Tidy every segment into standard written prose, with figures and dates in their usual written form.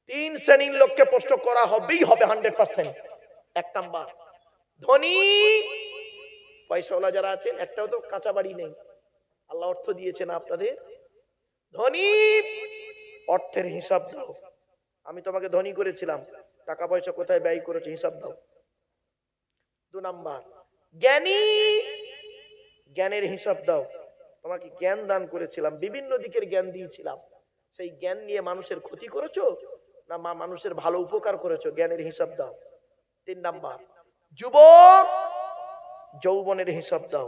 তিন শ্রেণীর লোককে প্রশ্ন করা হবেই হবে 100%। এক নাম্বার ধনী, পয়সাওয়ালা যারা আছেন, একটাও তো কাঁচা বাড়ি নেই, আল্লাহ অর্থ দিয়েছেন আপনাদের, ধনী অর্থের হিসাব দাও। আমি তোমাকে ধনী করেছিলাম, টাকা পয়সা কোথায় ব্যয় করেছো হিসাব দাও। 2 নাম্বার জ্ঞানী, জ্ঞানের হিসাব দাও। তোমাকে জ্ঞান দান করেছিলাম, বিভিন্ন দিকের জ্ঞান দিয়েছিলাম, সেই জ্ঞান নিয়ে মানুষের ক্ষতি করেছো না মানুষের ভালো উপকার করেছো, জ্ঞানের হিসাব দাও। 3 নাম্বার যুবক, যৌবনের হিসাব দাও।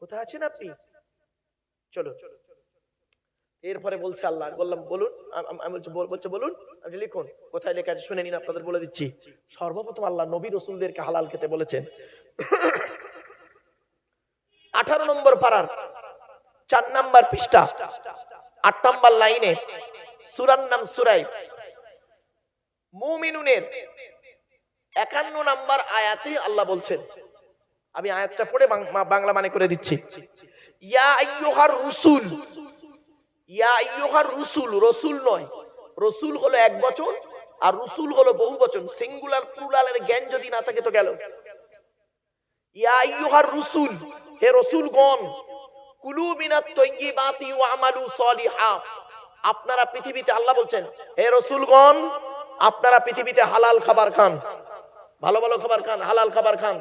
কোথায় আছেন আপনি? চলো, এরপরে বলছে আল্লাহ, বললাম বলুন, আমি বলছে বলুন, আপনি লিখুন, কোথায় লেখা আছে শুনে নিন, আপনাদের বলে দিচ্ছি। সর্বপ্রথম আল্লাহ নবী রাসূলদেরকে হালাল খেতে বলেছেন। 18 নম্বর পারার 4 নাম্বার পৃষ্ঠা 8 নাম্বার লাইনে সূরার নাম সূরা মুমিনুনের 51 নাম্বার আয়াতে আল্লাহ বলছেন, আমি আয়াতটা পড়ে বাংলা মানে করে দিচ্ছি। ইয়া আইয়ুহার রাসূল, ইয়া আইয়ুহার রাসূল, রাসূল নয়, রাসূল হলো এক বচন আর রাসূল হলো বহু বচন, সিঙ্গুলার প্লুরালের জ্ঞান যদি না থাকে তো গেল। ইয়া আইয়ুহার রাসূল, হে রাসূলগণ, কুলু মিনাত তাইয়্যিবাতি ওয়া আমালু সলিহা, আপনারা পৃথিবীতে, আল্লাহ বলছেন হে রাসূলগণ, আপনারা পৃথিবীতে হালাল খাবার খান, ভালো ভালো খাবার খান, হালাল খাবার খান,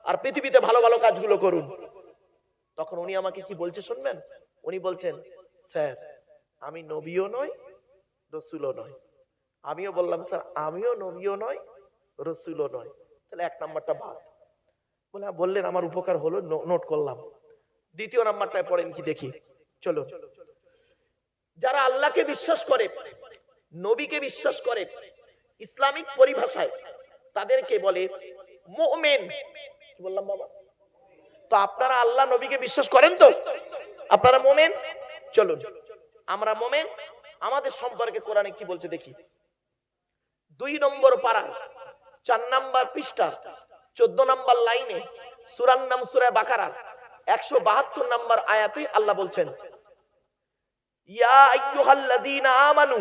আর পৃথিবীতে ভালো ভালো কাজগুলো করুন। তখন উনি আমাকে কি বলছে শুনবেন, উনি বলছেন স্যার আমি নবীও নই রাসূলও নই। আমিও বললাম স্যার আমিও নবীও নই রাসূলও নই, তাহলে 1 নাম্বারটা বাদ। বললেন আমার উপকার হলো, নোট করলাম। 2 নাম্বারটায় পড়েন কি দেখি, চলো। যারা আল্লাহকে বিশ্বাস করে, নবীকে বিশ্বাস করে, ইসলামিক পরিভাষায় তাদেরকে বলে মুমিন। কি বললাম বাবা? তো আপনারা আল্লাহ নবীকে বিশ্বাস করেন তো? আপনারা মুমিন? চলুন আমরা মুমিন, আমাদের সম্পর্কে কোরআনে কি বলছে দেখি। 2 নম্বর পারা 4 নাম্বার পৃষ্ঠা 14 নাম্বার লাইনে সূরার নাম সূরা বাকারা 172 নাম্বার আয়াতে আল্লাহ বলছেন, ইয়া আইয়ুহাল্লাযীনা আমানু,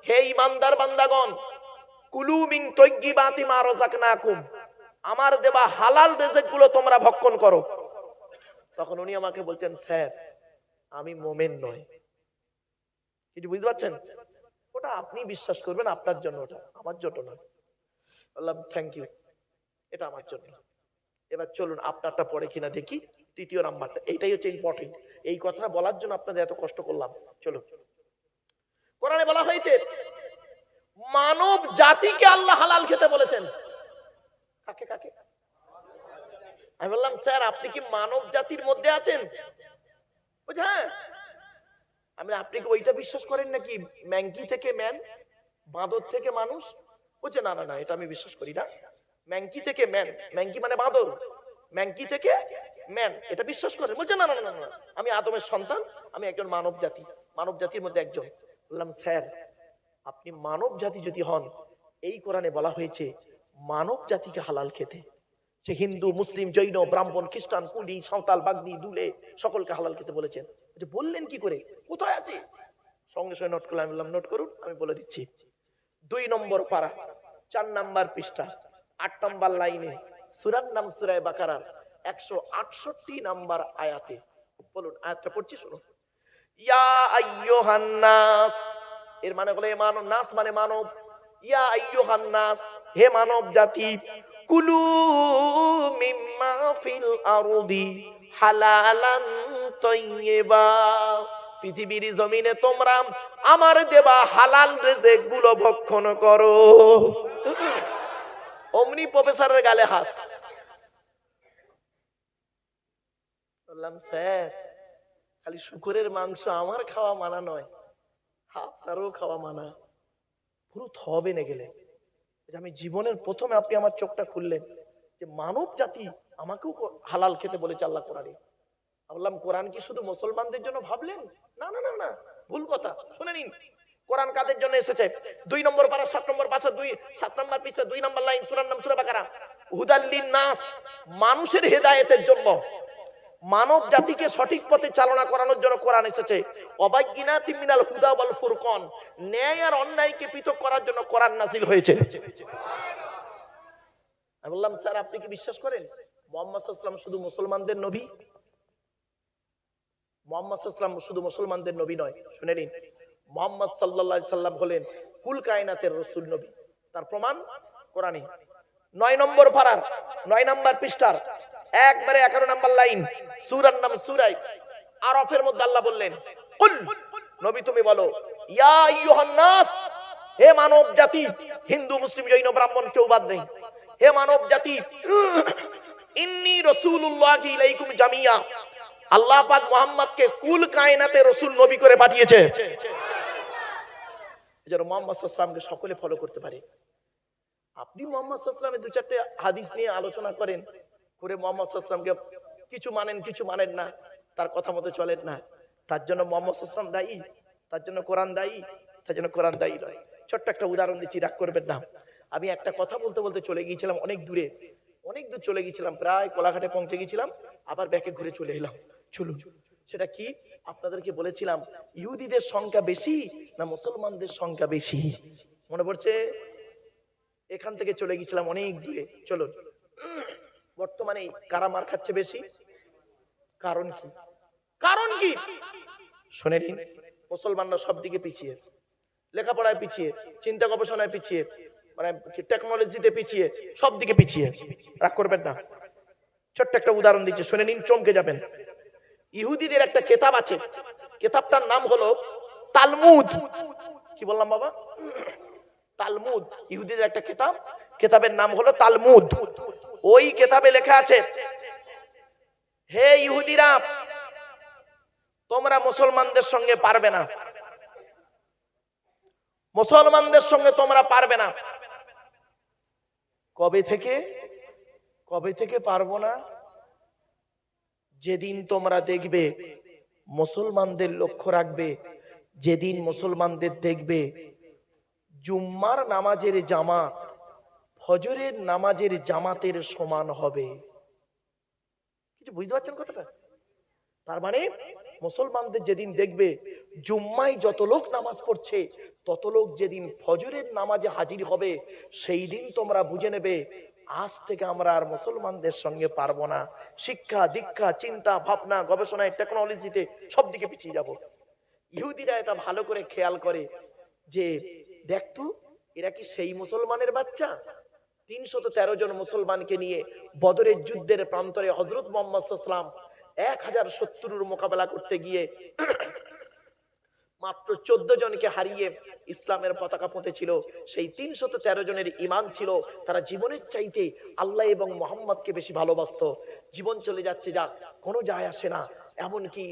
হে ঈমানদার বান্দাগণ, কুলু মিন তাইয়্যিবাতি মা রাযাকনাকুম, আমার দেওয়া হালাল রিজিকগুলো তোমরা ভক্ষণ করো। তখন উনি আমাকে বলছেন স্যার আমি মুমিন নই। কি বুঝতে পারছেন? ওটা আপনি বিশ্বাস করবেন আপনার জন্য, ওটা আমার জন্য না। বললাম থ্যাংক ইউ, এটা আমার জন্য। এবার চলুন আপনারটা পড়ে কিনা দেখি। 3 নাম্বারটা, এইটাই হচ্ছে ইম্পর্টেন্ট, এই কথাটা বলার জন্য আপনাদের এত কষ্ট করলাম। চলো, কোরআনে বলা হয়েছে মানব জাতিকে আল্লাহ হালাল খেতে বলেছেন। কাকে কাকে? আমি বললাম স্যার আপনি কি মানব জাতির মধ্যে আছেন? বলছে হ্যাঁ। আমি আপনি কি ওইটা বিশ্বাস করেন নাকি, ম্যাঙ্কি থেকে ম্যান, বাঁদর থেকে মানুষ? বলছে না না না, এটা আমি বিশ্বাস করি না। ম্যাঙ্কি থেকে ম্যান, ম্যাঙ্কি মানে বাঁদর, ম্যাঙ্কি থেকে ম্যান, এটা বিশ্বাস করেন? বলছে না না না না, আমি আদমের সন্তান, আমি একজন মানব জাতি, মানব জাতির মধ্যে একজন। বললাম স্যার আপনি মানব জাতি যদি হন, এই কোরআনে বলা হয়েছে মানব জাতিকে হালাল খেতে, সে হিন্দু মুসলিম জৈন ব্রাহ্মণ খ্রিস্টান কুলি সাঁওতাল বাগদি দুলে সকলকে হালাল খেতে বলেছেন। বললেন কি করে, কোথায় আছে? সঙ্গে সঙ্গে নোট করলাম। বললাম নোট করুন, আমি বলে দিচ্ছি। 2 নম্বর পারা 4 নাম্বার পৃষ্ঠা 8 নাম্বার লাইনে সূরার নাম সূরা বাকারা 168 নাম্বার আয়াতে বলুন, আয়াতটা পড়ছি শুনুন। ইয়া আইয়ুহান নাস, এর মানে হলো মানব, নাস মানে মানব। ইয়া আইয়ুহান নাস, হে মানব জাতি, কুলু মিম্মা ফিল আরদি হালালান তাইয়্যিবা, পৃথিবীর জমিনে তোমরা আমার দেওয়া হালাল রিজিক গুলো ভক্ষণ করো। অমনি প্রফেসরের গালে হাত। বললাম স্যার খালি শুকরের মাংস আমার খাওয়া মানা নয়, আপনারও খাওয়া মানা। পুরো থবে নে গেলে, আমি জীবনের প্রথমে আপনি আমার চোখটা খুললেন যে মানব জাতি আমাকেও হালাল খেতে বলেছে আল্লাহ কোরআনে। বললাম কোরআন কি শুধু মুসলমানদের জন্য ভাবলেন? না না না না, ভুল কথা। শুনে নিন কোরআন কাদের জন্য এসেছে। 2 নম্বর পারা 7 নম্বর পাশা 7 নম্বর পৃষ্ঠা 2 নম্বর লাইন সূরার নাম সূরা বাকারা, হুদাল লিন নাস, মানুষের হেদায়েতের জন্য, মানব জাতিকে সঠিক পথে চালনা করানোর জন্য কোরআন এসেছে। অবাইয়িনাতিম মিনাল হুদা ওয়াল ফুরকান, ন্যায় আর অন্যায়কে পৃথক করার জন্য কোরআন নাযিল হয়েছে। আমি বললাম, স্যার আপনি কি বিশ্বাস করেন মুহাম্মদ সাল্লাল্লাহু আলাইহি ওয়াসাল্লাম শুধু মুসলমানদের নবী? মুহাম্মদ সাল্লাল্লাহু আলাইহি ওয়াসাল্লাম শুধু মুসলমানদের নবী নয়, শুনে নিন, মুহাম্মদ সাল্লাল্লাহু আলাইহি সাল্লাম হলেন কুল কায়নাতের রাসূল নবী। তার প্রমাণ কোরআনে 9 নম্বর পারার 9 নম্বর পৃষ্ঠার একবারে 11 নম্বর লাইন, সূরার নাম সূরা আরাফের মধ্যে আল্লাহ বললেন, কুল, নবী তুমি বলো, ইয়া আইয়ুহান নাস, হে মানব জাতি, হিন্দু মুসলিম জৈন ব্রাহ্মণ কেউ বাদ নেই, হে মানব জাতি, ইন্নী রাসূলুল্লাহি ইলাইকুম জামিয়া, আল্লাহ পাক মুহাম্মদকে কুল কায়নাতে রাসূল নবী করে পাঠিয়েছে, যেন মুহাম্মদ সাল্লাল্লাহু আলাইহি ওয়াসাল্লামকে সকলে ফলো করতে পারে। আপনি মুহাম্মদ সাল্লাল্লাহু আলাইহি ওয়াসাল্লামের 2-4টা হাদিস নিয়ে আলোচনা করেন, করে মুহাম্মদ সাল্লাল্লাহু আলাইহি ওয়াসাল্লামকে কিছু মানেন কিছু মানেন না, তার কথা মতো চলেন না, তার জন্য মুহাম্মদ সাল্লাল্লাহু আলাইহি ওয়াসাল্লাম দায়ী? তার জন্য কোরআন দায়ী? তার জন্য কোরআন দায়ী নয়। ছোট্ট একটা উদাহরণ দিচ্ছি, রাগ করবেন না। আমি একটা কথা বলতে বলতে চলে গিয়েছিলাম অনেক দূরে, অনেক দূর চলে গিয়েছিলাম, প্রায় কোলাঘাটে পৌঁছে গিয়েছিলাম, আবার ব্যাকে ঘুরে চলে এলাম। চলুন, সেটা কি আপনাদেরকে বলেছিলাম, ইহুদিদের সংখ্যা বেশি না মুসলমানদের সংখ্যা বেশি? মনে পড়ছে? এখান থেকে চলে গিয়েছিলাম অনেক দূরে। চলুন, বর্তমানে কারা মার খাচ্ছে বেশি? কারণ কি? কারণ কি শুনে নিন। মুসলমানরা সব দিকে পিছিয়ে, লেখাপড়ায় পিছিয়ে, চিন্তা গবেষণায় পিছিয়ে, মানে টেকনোলজিতে পিছিয়ে, সব দিকে পিছিয়ে। রাগ করবেন না, ছোট্ট একটা উদাহরণ দিচ্ছি, শুনে নিন, চমকে যাবেন। ইহুদিদের একটা কিতাব আছে, কিতাবটার নাম হলো তালমুদ। কি বললাম বাবা? তালমুদ। ইহুদিদের একটা কিতাব, কিতাবের নাম হলো তালমুদ। ওই কিতাবে লেখা আছে, হে ইহুদিরা, তোমরা মুসলমানদের সঙ্গে পারবে না, মুসলমানদের সঙ্গে তোমরা পারবে না। কবে থেকে? কবে থেকে পারবো না? যেদিন তোমরা দেখবে, মুসলমানদের লক্ষ্য রাখবে, যেদিন মুসলমানদের দেখবে জুম্মার নামাজের জামাত ফজরের নামাজের জামাতের সমান হবে। কিছু বুঝতে পারছেন কথাটা? তার মানে মুসলমানদের যেদিন দেখবে জুম্মায় যত লোক নামাজ পড়ছে, তত লোক যেদিন ফজরের নামাজে হাজির হবে, সেই দিন তোমরা বুঝে নেবে আজ থেকে আমরা আর মুসলমানদের সঙ্গে পারবো না। শিক্ষা দীক্ষা চিন্তা ভাবনা গবেষণায় টেকনোলজিতে সব দিকে পিছিয়ে যাব। ইহুদিরা এটা ভালো করে খেয়াল করে যে দেখতো এরা কি সেই মুসলমানের বাচ্চা? 313 জন মুসলমানকে নিয়ে বদরের যুদ্ধের প্রান্তরে হযরত মুহাম্মদ সাল্লাল্লাহু আলাইহি ওয়াসাল্লাম 1000 শত্রুর মোকাবেলা করতে গিয়ে মাত্র 14 জনকে হারিয়ে ইসলামের পতাকা পুঁতেছিল। সেই 313 জনের ঈমান ছিল, তারা জীবনের চাইতে আল্লাহ এবং মুহাম্মদকে বেশি ভালোবাসতো। জীবন চলে যাচ্ছে, যাক, কোনো যায় আসে না, এমনকি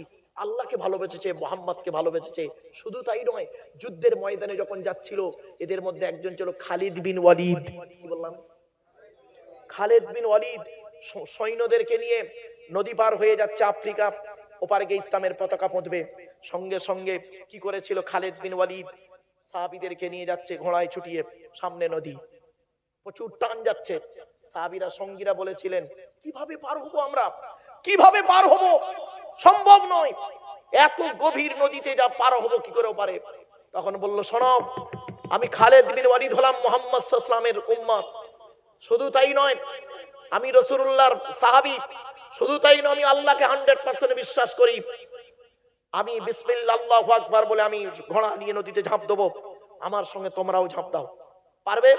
আল্লাহকে ভালোবেসেছে, মুহাম্মদকে ভালোবেসেছে। শুধু তাই নয়, যুদ্ধের ময়দানে যখন যাচ্ছিল, এদের মধ্যে একজন ছিল খালিদ বিন ওয়ালিদ। কি বললাম? খালিদ বিন ওয়ালিদ সৈন্যদেরকে নিয়ে নদী পার হয়ে যাচ্ছে আফ্রিকা, ওপারে গিয়ে ইসলামের পতাকা পুঁতবে। সঙ্গে সঙ্গে কি করেছিল খালিদ বিন ওয়ালিদ? সাহাবীদেরকে নিয়ে যাচ্ছে ঘোড়ায় ছুটিয়ে, সামনে নদী, প্রচুর টান যাচ্ছে। সাহাবীরা সঙ্গীরা বলেছিলেন, কিভাবে পার হবো আমরা? কিভাবে পার হবো? সম্ভব নয়, এত গভীর নদীতে যা পার হবো কি করে পারে? তখন বলল, শোনো, আমি খালিদ বিন ওয়ালিদ হলাম মুহাম্মদ সাল্লাল্লাহু আলাইহি ওয়াসাল্লামের উম্মত। শুধু তাই নয়, আমি রাসূলুল্লাহর সাহাবী। শুধু তাই নয়, আমি আল্লাহকে 100% বিশ্বাস করি। আমি বিসমিল্লাহ আল্লাহু আকবার বলে আমি ঘোড়া নিয়ে নদীতে ঝাঁপ দেবো, আমার সঙ্গে তোমরাও ঝাঁপ দাও। পারবে?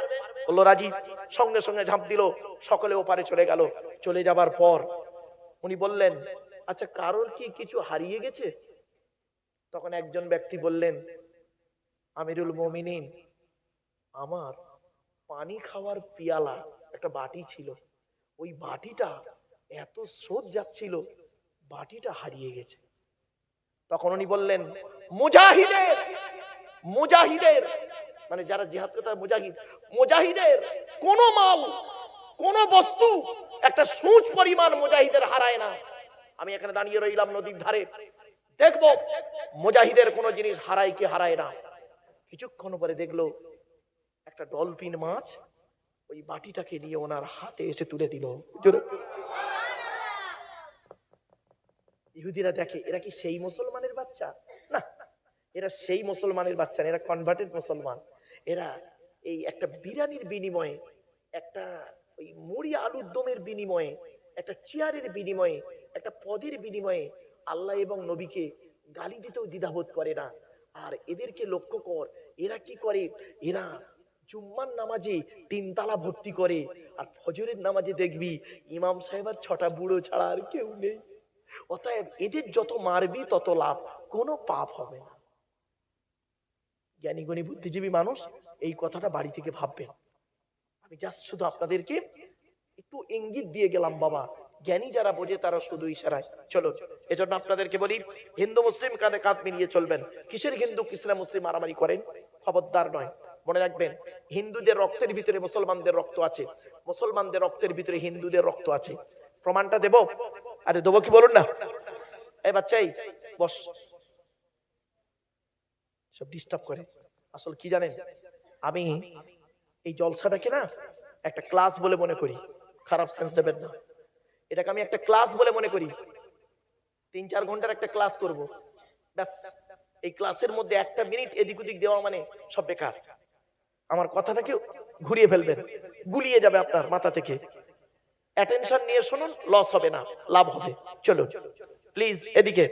বললো রাজি। সঙ্গে সঙ্গে ঝাঁপ দিল, সকলে ওপারে চলে গেল। চলে যাবার পর উনি বললেন, আচ্ছা, কারোর কি কিছু হারিয়ে গেছে? তখন একজন ব্যক্তি বললেন, আমিরুল মুমিনিন, আমার পানি খাওয়ার পিয়ালা, একটা বাটি ছিল, ওই বাটিটা এত স্রোত যাচ্ছিল, বাটিটা হারিয়ে গেছে। তখন উনি বললেন, মুজাহিদের, মুজাহিদের মানে যারা জিহাদ করে তারা মুজাহিদ, মুজাহিদের কোন মাল, কোন বস্তু একটা সূচ পরিমাণ মুজাহিদের হারায় না। আমি এখানে দাঁড়িয়ে রইলাম নদীর ধারে, দেখবো মুজাহিদের কোন জিনিস হারায় কি হারায় না। কিছুক্ষণ পরে দেখলো একটা ডলফিন মাছ ওই বাটিটাকে নিয়ে ওনার হাতে এসে তুলে দিল। ইহুদিরা দেখে এরা কি সেই মুসলমানের বাচ্চা? না, এরা সেই মুসলমানের বাচ্চা না, এরা কনভার্টেড মুসলমান। এরা এই একটা বিরিয়ানির বিনিময়ে, একটা ওই মুড়ি আলুর দমের বিনিময়ে, একটা চেয়ারের বিনিময়ে, একটা পদের বিনিময়ে আল্লাহ এবং নবীকে গালি দিতেও দ্বিধাবোধ করে না। আর এদেরকে লক্ষ্য কর, এরা কি করে, এরা জুম্মার নামাজে 3 তালা ভর্তি করে, আর ফজরের নামাজে দেখবি ইমাম সাহেব আর 6টা বুড়ো ছাড়া আর কেউ নেই। অতএব এদের যত মারবি তত লাভ, কোনো পাপ হবে না। জ্ঞানী গুণী বুদ্ধিজীবী মানুষ এই কথাটা বাড়ি থেকে ভাববেন। আমি জাস্ট শুধু আপনাদেরকে একটু ইঙ্গিত দিয়ে গেলাম বাবা, জ্ঞানী যারা বোঝে তারা শুধু ইশারায় চলো। এজন্য আপনাদেরকে বলি, হিন্দু মুসলিম কাঁধে কাঁধ মিলিয়ে চলবেন। কিসের হিন্দু কিসরা মুসলিম মারামারি করেন? খবরদার নয়। মনে রাখবেন, হিন্দুদের রক্তের ভিতরে মুসলমানদের রক্ত আছে, মুসলমানদের রক্তের ভিতরে হিন্দুদের রক্ত আছে। প্রমাণটা দেব? আরে দেবো কি বলুন না? এই বাচ্চাই বস, সব ডিস্টার্ব করে। আসলে কি জানেন, আমি এই জলসাটাকে না একটা ক্লাস বলে মনে করি, খারাপ সেন্স নেবেন না। এটাকে আমি একটা ক্লাস বলে মনে করি। 3-4 ঘন্টার একটা ক্লাস করব, ব্যাস। এই ক্লাসের মধ্যে 1টা মিনিট এদিক ওদিক দেওয়া মানে সব বেকার। আমার কথাটাকে ঘুরিয়ে ফেলবেন, গুলিয়ে যাবে আপনার মাথা থেকে। অ্যাটেনশন নিয়ে শুনুন, লস হবে না, লাভ হবে। চলুন প্লিজ এদিকে।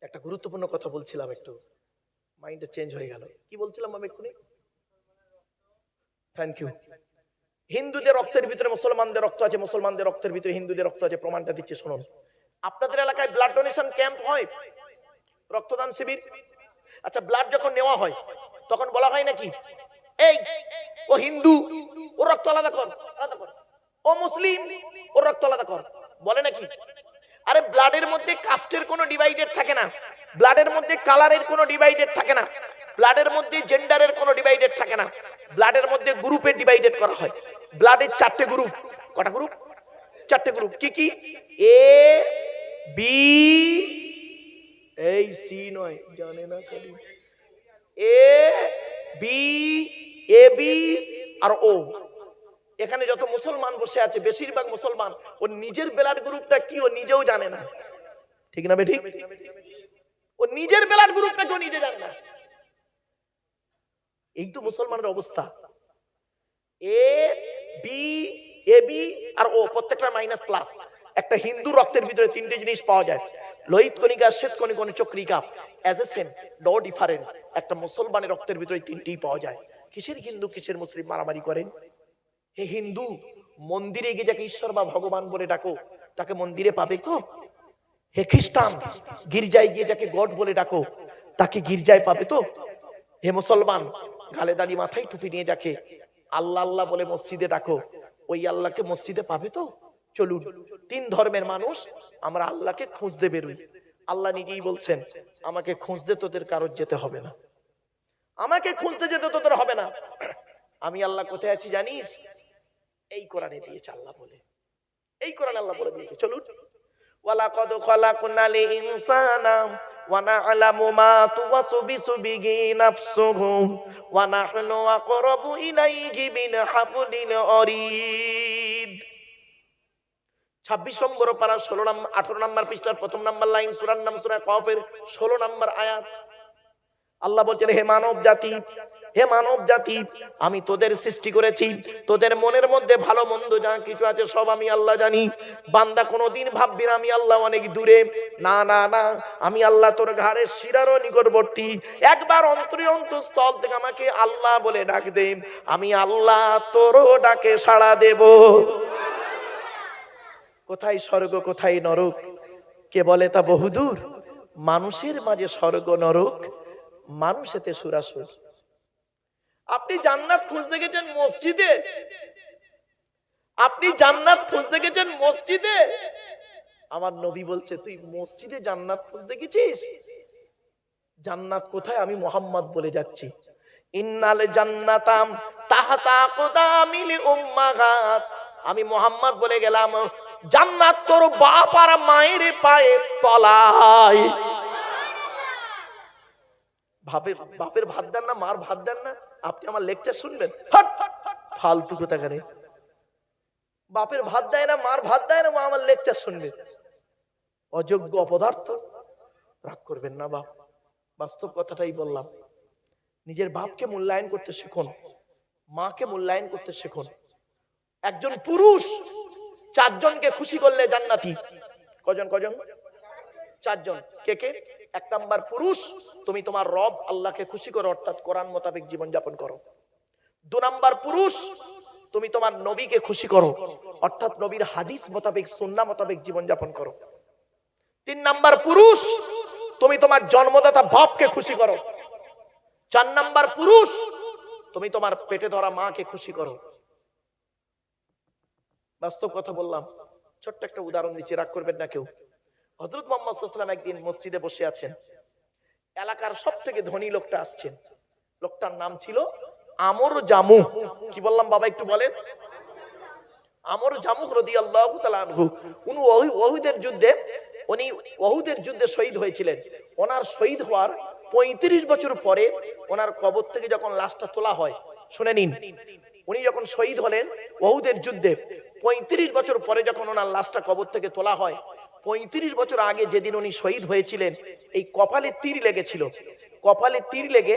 একটা গুরুত্বপূর্ণ কথা বলছিলাম, একটু মাইন্ডটা চেঞ্জ হয়ে গেল। কি বলছিলাম আমি এক্ষুনি? Thank you. হিন্দুদের রক্তের ভিতরে মুসলমানদের রক্ত আছে, মুসলমানদের রক্তের ভিতরে হিন্দুদের রক্ত আছে। প্রমাণটা দিচ্ছি শুনুন। আপনাদের এলাকায় ব্লাড ডোনেশন ক্যাম্প হয়, রক্তদান শিবির। আচ্ছা, ব্লাড যখন নেওয়া হয় তখন বলা হয় নাকি এই ও হিন্দু, ও রক্ত আলাদা কর, আলাদা কর, ও মুসলিম, ও রক্ত আলাদা কর, বলে নাকি? আরে ব্লাডের মধ্যে কাস্টের কোনো ডিভাইডেড থাকে না, ব্লাডের মধ্যে কালারের কোনো ডিভাইডেড থাকে না, ব্লাডের মধ্যে জেন্ডারের কোনো ডিভাইডেড থাকে না, ব্লাডের মধ্যে গ্রুপে ডিভাইডেড করা হয়। ব্লাডের 4টে গ্রুপ। কটা গ্রুপ? 4টে গ্রুপ। কি কি? এ বি, এই সি নয়, জানে না খালি এ বি, এ বি আর ও। এখানে যত মুসলমান বসে আছে বেশিরভাগ মুসলমান ও নিজের ব্লাড গ্রুপটা কি ও নিজেও জানে না। ঠিক না বেঠিক? ও নিজের ব্লাড গ্রুপটা কেউ নিজে জানে না। এই তো মুসলমানের অবস্থা। এ বি, এ বি আর ও, প্রত্যেকটা মাইনাস প্লাস। একটা হিন্দু রক্তের ভিতরে 3টে জিনিস পাওয়া যায়, লোহিত কণিকা, শ্বেত কণিকা, চক্রিকা। As a same, no difference. একটা মুসলমানের রক্তের ভিতরে 3টেই পাওয়া যায়। কিসের হিন্দু কিসের মুসলিম মারামারি করেন? হে হিন্দু, মন্দিরে গিয়ে যাকে ঈশ্বর বা ভগবান বলে ডাকো তাকে মন্দিরে পাবে তো? হে খ্রিস্টান, গির্জায় গিয়ে যাকে গড বলে ডাকো তাকে গির্জায় পাবে তো? হে মুসলমান, গালে দাড়ি মাথায় টুপি নিয়ে যাকে আল্লাহ আল্লাহ বলে মসজিদে ডাকো, ওই আল্লাহকে মসজিদে পাবে তো? চলুন, 3 ধর্মের মানুষ আমরা আল্লাহকে খুঁজতে বেরোই। আল্লাহ নিজেই বলছেন, আমাকে খুঁজতে তোদের কারোর যেতে হবে না, আমাকে খুঁজতে যেতে তোদের হবে না। আমি আল্লাহ কোথায় আছি জানিস? এই কোরআনে দিয়েছে আল্লাহ বলে, এই কোরআন আল্লাহ বলে দিয়েছে। চলুন, ওয়ালাকাদ খালাকনাল ইনসানা ওয়া না'লামু মা তুওয়াসবিসু বিহি নাফসুহু ওয়া নাহনু আকরাবু ইলাইহি মিন হাবলিল ওয়ারিদ। 26 নম্বর পারা 18 নম্বর পৃষ্ঠার 1ম নম্বর লাইন, সূরার নাম সূরা কফের 16 নম্বর আয়াত। আল্লাহ বলছেন, হে মানব জাতি, হে মানব জাতি, আমি তোদের সৃষ্টি করেছি, তোদের মনের মধ্যে ভালো মন্দ যা কিছু আছে সব আমি আল্লাহ জানি। বান্দা কোনোদিন ভাববি না আমি আল্লাহ অনেক দূরে, না না না, আমি আল্লাহ তোর ঘাড়ের শিরারও নিকটবর্তী। একবার অন্তঃস্থল থেকে আমাকে আল্লাহ বলে ডাক দে, আমি আল্লাহ তোরও ডাকে সাড়া দেব। কোথায় স্বর্গ কোথায় নরক কে বলে তা বহুদূর, মানুষের মাঝে স্বর্গ নরক, মানুষেতে সুরাসুর। আপনি জান্নাত খুঁজতে গেছেন মসজিদে, আপনি জান্নাত খুঁজতে গেছেন মসজিদে। আমার নবী বলছে, তুই মসজিদে জান্নাত খুঁজতে গেছিস? জান্নাত কোথায়? আমি মুহাম্মদ বলে যাচ্ছি, ইন্নাল জান্নাতাম তাহতা আকদামিল উম্মাহাত। আমি মুহাম্মদ বলে গেলাম, জান্নাত তোর বাপ আর মায়ের পায়ের তলায়। বাপের ভাত দেন না, মার ভাত দেন না, আপনি আমার লেকচার শুনবেন? ফালতু কোথাকারে। বাপের ভাত দেয় না, মার ভাত দেয় না, মা আমার লেকচার শুনবে। অযোগ্য অপদার্থ। রাগ করবেন না বাপ, বাস্তব কথাটাই বললাম। নিজের বাপকে মূল্যায়ন করতে শিখুন, মাকে মূল্যায়ন করতে শিখুন। একজন পুরুষ 4 জনকে খুশি করলে জান্নাতি। কজন কজন? 4 জন। কে কে? 1 নাম্বার পুরুষ, তুমি তোমার রব আল্লাহকে খুশি করো, অর্থাৎ কোরআন মোতাবেক জীবন যাপন করো। 2 নাম্বার পুরুষ, তুমি তোমার নবীকে খুশি করো, অর্থাৎ নবীর হাদিস মোতাবেক সুন্নাহ মোতাবেক জীবন যাপন করো। 3 নাম্বার পুরুষ, তুমি তোমার জন্মদাতা বাপকে খুশি করো। 4 নাম্বার পুরুষ, তুমি তোমার পেটে ধরা মাকে খুশি করো। বাস্তব কথা বললাম। ছোট্ট একটা উদাহরণ দিচ্ছি, রাগ করবেন না কেউ। হযরত মুহাম্মদ সাল্লাল্লাহু আলাইহি ওয়াসাল্লাম একদিন মসজিদে বসে আছেন। এলাকার সবথেকে ধনী লোকটা আসছেন। লোকটার নাম ছিল আমর জামু। কি বললাম বাবা, একটু বলেন। আমর জামু রাদিয়াল্লাহু তাআলা আনহু। উনি ওহুদের যুদ্ধে শহীদ হয়েছিলেন। ওনার শহীদ হওয়ার 35 বছর পরে ওনার কবর থেকে যখন লাশটা তোলা হয়, শুনে নিন, উনি যখন শহীদ হলেন ওহুদের যুদ্ধে 35 বছর পরে যখন ওনার লাশটা কবর থেকে তোলা হয়, 35 বছর আগে যেদিন উনি শহীদ হয়েছিলেন, এই কপালে তীর লেগেছিল। কপালে তীর লেগে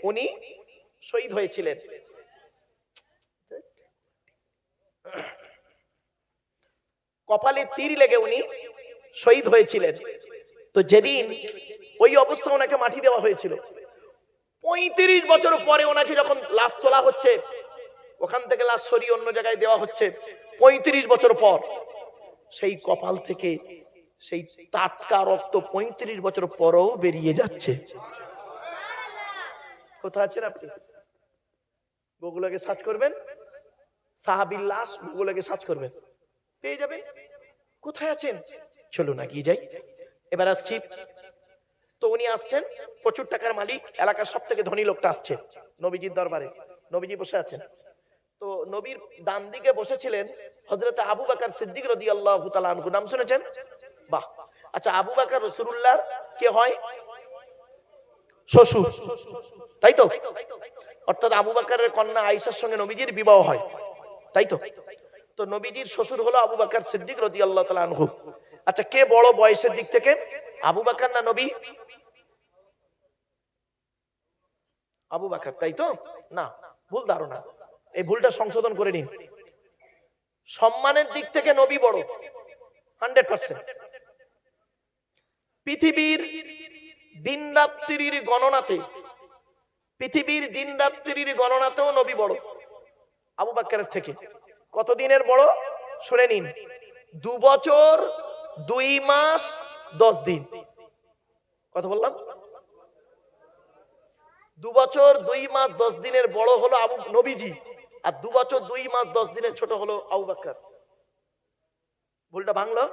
উনি শহীদ হয়েছিলেন। কপালে তীর লেগে উনি শহীদ হয়েছিলেন। তো যেদিন ওই অবস্থা ওনাকে মাটি দেওয়া হয়েছিল, 35 বছর পরে ওনাকে যখন লাশ তোলা হচ্ছে, ওখান থেকে লাশ সরিয়ে অন্য জায়গায় দেওয়া হচ্ছে, 35 বছর পর সেই কপাল থেকে সেই টাটকা রক্ত 35 বছর পরেও বেরিয়ে যাচ্ছে। কোথায় আছেন আপনি? গুগলে সার্চ করবেন, সাহাবীর লাশ, গুগলে সার্চ করবেন, পেয়ে যাবে। কোথায় আছেন? চলুন না গিয়ে যাই। এবার আসছি। তো উনি আসছেন, প্রচুর টাকার মালিক, এলাকার সব থেকে ধনী লোকটা আসছে নবীজির দরবারে। নবীজি বসে আছেন। তো নবীর ডান দিকে বসেছিলেন হযরত আবু বকর সিদ্দিক রাদিয়াল্লাহু তাআলা আনহু। নাম শুনেছেন? বাহ। আচ্ছা, আবু বকর রাসূলুল্লাহর কে হয়? শ্বশুর, তাই তো? অর্থাৎ আবু বকরের কন্যা আয়েশার সঙ্গে নবীজির বিবাহ হয়, তাই তো? তো নবীজির শ্বশুর হলো আবু বকর সিদ্দিক রাদিয়াল্লাহু তাআলা আনহু। আচ্ছা, কে বড় বয়সের দিক থেকে, আবু বকর না নবী? আবু বকর, তাই তো? না, ভুল ধারণা, এই ভুলটা সংশোধন করে নিন। সম্মানের দিক থেকে নবী বড় 100%। পৃথিবীর দিন রাত্রির গণনাতেও নবী বড় আবু বকরের থেকে। কত দিনের বড় শুনে নিন, 2 বছর 2 মাস 10 দিন। কত বললাম? 2 বছর 2 মাস 10 দিনের বড় হলো আবু নবীজি, আর 2 বছর 2 মাস 10 দিনের ছোট হলো আবু বকর। ভুলটা ভাঙলো।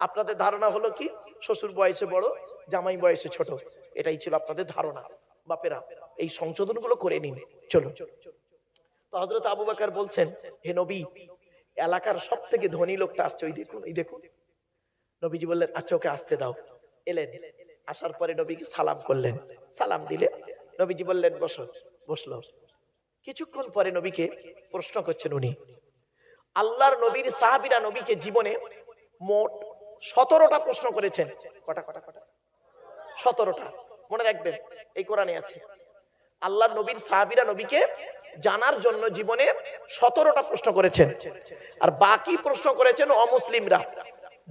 আপনাদের ধারণা হলো কি, শ্বশুর বয়সে বড়, জামাই বয়সে ছোট। এটাই ছিল আপনাদের ধারণা। বাপেরা, এই সংশোধনগুলো করে নিন। চলো। তো হযরত আবু বকর বলছেন, হে নবী, এলাকার সব থেকে ধনী লোকটা আসছে, ওই দেখুন, এই দেখুন। নবীজি বললেন, আচ্ছা ওকে আসতে দাও। এলেন, আসার পরে নবীকে সালাম করলেন। সালাম দিলে নবীজি বললেন, বসো। বসলো। কিছুক্ষণ পরে নবীকে প্রশ্ন করছেন উনি। আল্লাহর নবীর সাহাবীরা নবীকে জীবনে মোট 17টা প্রশ্ন করেছেন। কটা? 17টা। মনে রাখবেন, এই কোরআনে আছে। আল্লাহর নবীর সাহাবীরা নবীকে জানার জন্য জীবনে 17টা প্রশ্ন করেছেন, আর বাকি প্রশ্ন করেছেন অমুসলিমরা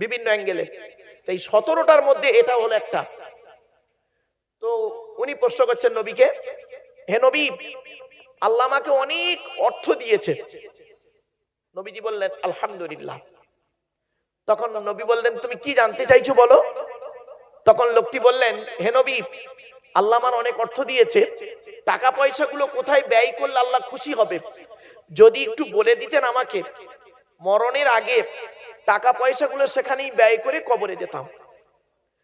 বিভিন্ন অ্যাঙ্গেলে। এই 17টার মধ্যে এটা হলো একটা। তো উনি প্রশ্ন করছেন নবীকে, হে নবী, আল্লাহ আমাকে অনেক অর্থ দিয়েছে। নবীজি বললেন, আলহামদুলিল্লাহ। তখন নবী বললেন, তুমি কি জানতে চাইছো বলো। তখন লোকটি বললেন, হে নবী, আল্লাহ আমার অনেক অর্থ দিয়েছে, টাকা পয়সাগুলো কোথায় ব্যয় করলে আল্লাহ খুশি হবে, যদি একটু বলে দিতেন আমাকে, মরণের আগে টাকা পয়সাগুলো সেখানেই ব্যয় করে কবরে যেতাম।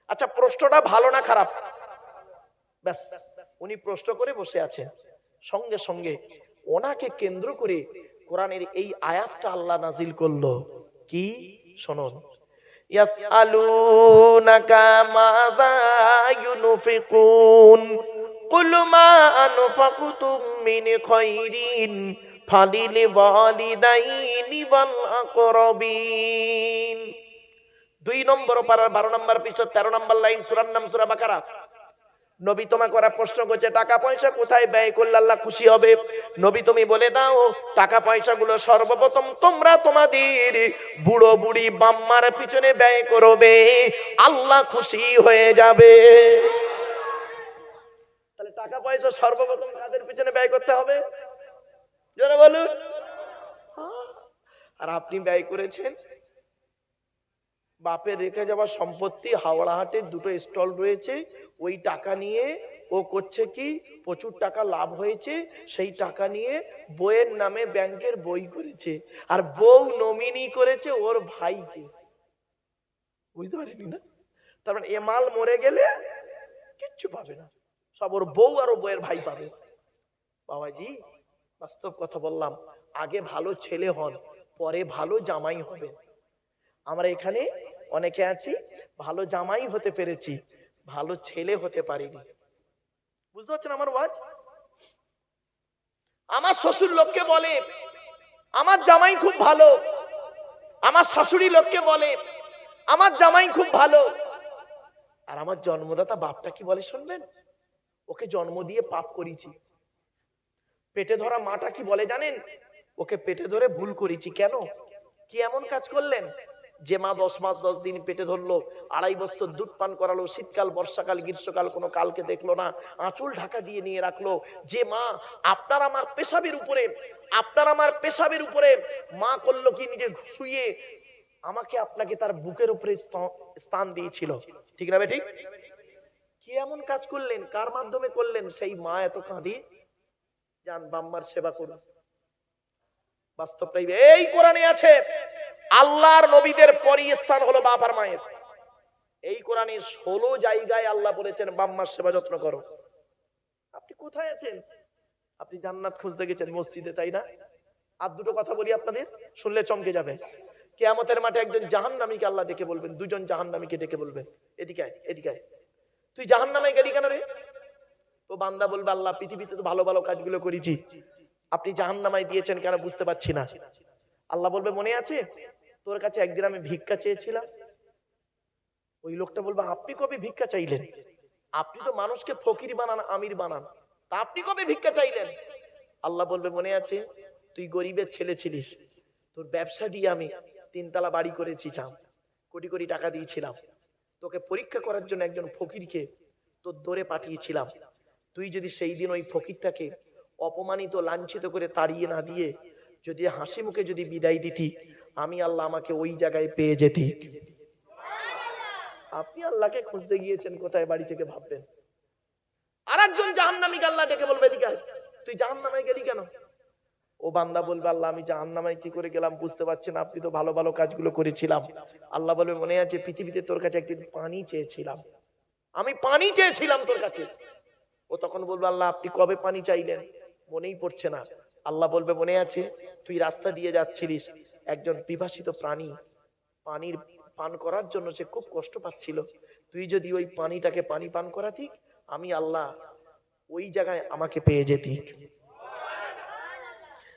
আচ্ছা, প্রশ্নটা ভালো না খারাপ? ব্যাস, উনি প্রশ্ন করে বসে আছেন। সঙ্গে সঙ্গে ওনাকে কেন্দ্র করে কোরআনের এই আয়াতটা আল্লাহ নাজিল করলো। কি? শুনুন, ইয়াসআলুনাকা মাযা ইউনফিকুন কুল মা আনফাকতুম মিন খায়রিন ফালিল ওয়ালিদাইনি ওয়াল আকরাবিন। 2 নম্বর পারার 12 নম্বর পৃষ্ঠা 13 নম্বর লাইন, সূরার নাম সূরা বাকারা। নবী তোমাকে ওরা প্রশ্ন করছে টাকা পয়সা কোথায় ব্যয় করলে আল্লাহ খুশি হবে। নবী তুমি বলে দাও টাকা পয়সাগুলো সর্বপ্রথম তোমরা তোমাদের বুড়ো বুড়ি বাম্মার পিছনে ব্যয় করবে, আল্লাহ খুশি হয়ে যাবে। তাহলে টাকা পয়সা সর্বপ্রথম কাদের পিছনে ব্যয় করতে হবে? জোরে বলুন। আর আপনি ব্যয় করেছেন বাপের রেখে যাওয়া সম্পত্তি, হাওড়া হাটে 2টো স্টল রয়েছে, ওই টাকা নিয়ে ও করছে কি প্রচুর টাকা লাভ হয়েছে, সেই টাকা নিয়ে বইয়ের নামে ব্যাংকের বই করেছে, আর বউ নমিনি করেছে ওর ভাইকে। বুঝতে পারেনি না? তার মানে এ মাল মরে গেলে কিচ্ছু পাবে না, সব ওর বউ আর ওর বইয়ের ভাই পাবে। বাবাজি বাস্তব কথা বললাম, আগে ভালো ছেলে হন, পরে ভালো জামাই হবেন। আমরা এখানে অনেকে আছি ভালো জামাই হতে পেরেছি, ভালো ছেলে হতে পারিনি। বুঝতে পারছেন আমার ওয়াজ? আমার শ্বশুর লোককে বলে আমার জামাই খুব ভালো, আমার শাশুড়ি লোককে বলে আমার জামাই খুব ভালো, আর আমার জন্মদাতা বাপটা কি বলে শুনবেন? ওকে জন্ম দিয়ে পাপ করেছি। পেটে ধরা মাটা কি বলে জানেন? ওকে পেটে ধরে ভুল করেছি। কেন? কি এমন কাজ করলেন যে মা 10 মাস 10 দিন পেটে ধরলো, 2.5 বছর দুধ পান করালো, শীতকাল বর্ষাকাল গ্রীষ্মকাল কোনো কালকে দেখলো না, আঁচল ঢাকা দিয়ে নিয়ে রাখলো, যে মা আপনার আমার পেশাবের উপরে মা করলো কি নিজে শুয়ে আমাকে আপনাকে তার বুকের উপরে স্থান দিয়েছিল, ঠিক না ঠিক? কি এমন কাজ করলেন, কার মাধ্যমে করলেন? সেই মা এত কাঁদি, যান বাম্মার সেবা করুন। বাস্তবটাই এই কোরআনে আছে। আল্লাহর নবীদের পরই স্থান হলো বাপ আর মায়ের। এই কোরআনের 16 জায়গায় আল্লাহ বলেছেন বাম্মার সেবা যত্ন করো। আপনি কোথায় আছেন? আপনি জান্নাত খুঁজতে গেছেন মসজিদে, তাই না? আর 2টো কথা বলি আপনাদের, শুনলে চমকে যাবেন। কিয়ামতের মাঠে একজন জাহান্নামীকে আল্লাহ ডেকে বলবেন, 2জন জাহান্নামীকে ডেকে বলবেন এদিকে আয়, এদিকে আয়, তুই জাহান্নামে গেলি কেন রে? তো বান্দা বলবে আল্লাহ পৃথিবীতে তো ভালো ভালো কাজগুলো করেছি, আপনি জাহান্নামায় দিয়েছেন কেন বুঝতে পারছি না। আল্লাহ বলবে মনে আছে তোর কাছে একদিন আমি ভিক্ষা চেয়েছিলাম? ওই লোকটা বলবে আপনি কবে ভিক্ষা চাইলেন? আপনি তো মানুষকে ফকির বানান, আমির বানান, তা আপনি কবে ভিক্ষা চাইলেন? আল্লাহ বলবে মনে আছে তুই গরিবের ছেলে ছিলিস, তোর ব্যবসা দিয়ে আমি 3 তলা বাড়ি করেছি, কোটি কোটি টাকা দিয়েছিলাম, তোকে পরীক্ষা করার জন্য একজন ফকিরকে তোর দৌড়ে পাঠিয়েছিলাম। তুই যদি সেই দিন ওই ফকিরটাকে অপমানিত লাঞ্ছিত করে তাড়িয়ে না দিয়ে যদি হাসি মুখে যদি বিদায় দিতি, আমি আল্লাহ আমাকে ওই জায়গায় পেয়ে যেতি। আপনি আল্লাহকে খুঁজতে গিয়েছেন কোথায় বাড়ি থেকে ভাববেন। আর একজন জাহান্নামীকে আল্লাহ ডেকে বলবে এদিকে আয়, তুই জাহান্নামে গেলি কেন? ও বান্দা বলবে আল্লাহ আমি জাহান্নামে কি করে গেলাম বুঝতে পারছি না, আপনি তো ভালো ভালো কাজগুলো করেছিলাম। আল্লাহ বলবে মনে আছে পৃথিবীতে তোর কাছে একদিন পানি চেয়েছিলাম, আমি পানি চেয়েছিলাম তোর কাছে। ও তখন বলবে আল্লাহ আপনি কবে পানি চাইলেন? মনেই পড়ছে না। আল্লাহ বলবে মনে আছে তুই রাস্তা দিয়ে যাচ্ছিলিস, একজন পিপাসিত প্রাণী পানির পান করার জন্য সে খুব কষ্ট পাচ্ছিল, তুই যদি ওই পানিটাকে পানি পান করাতি, আমি আল্লাহ ওই জায়গায় আমাকে পেয়ে যেতি।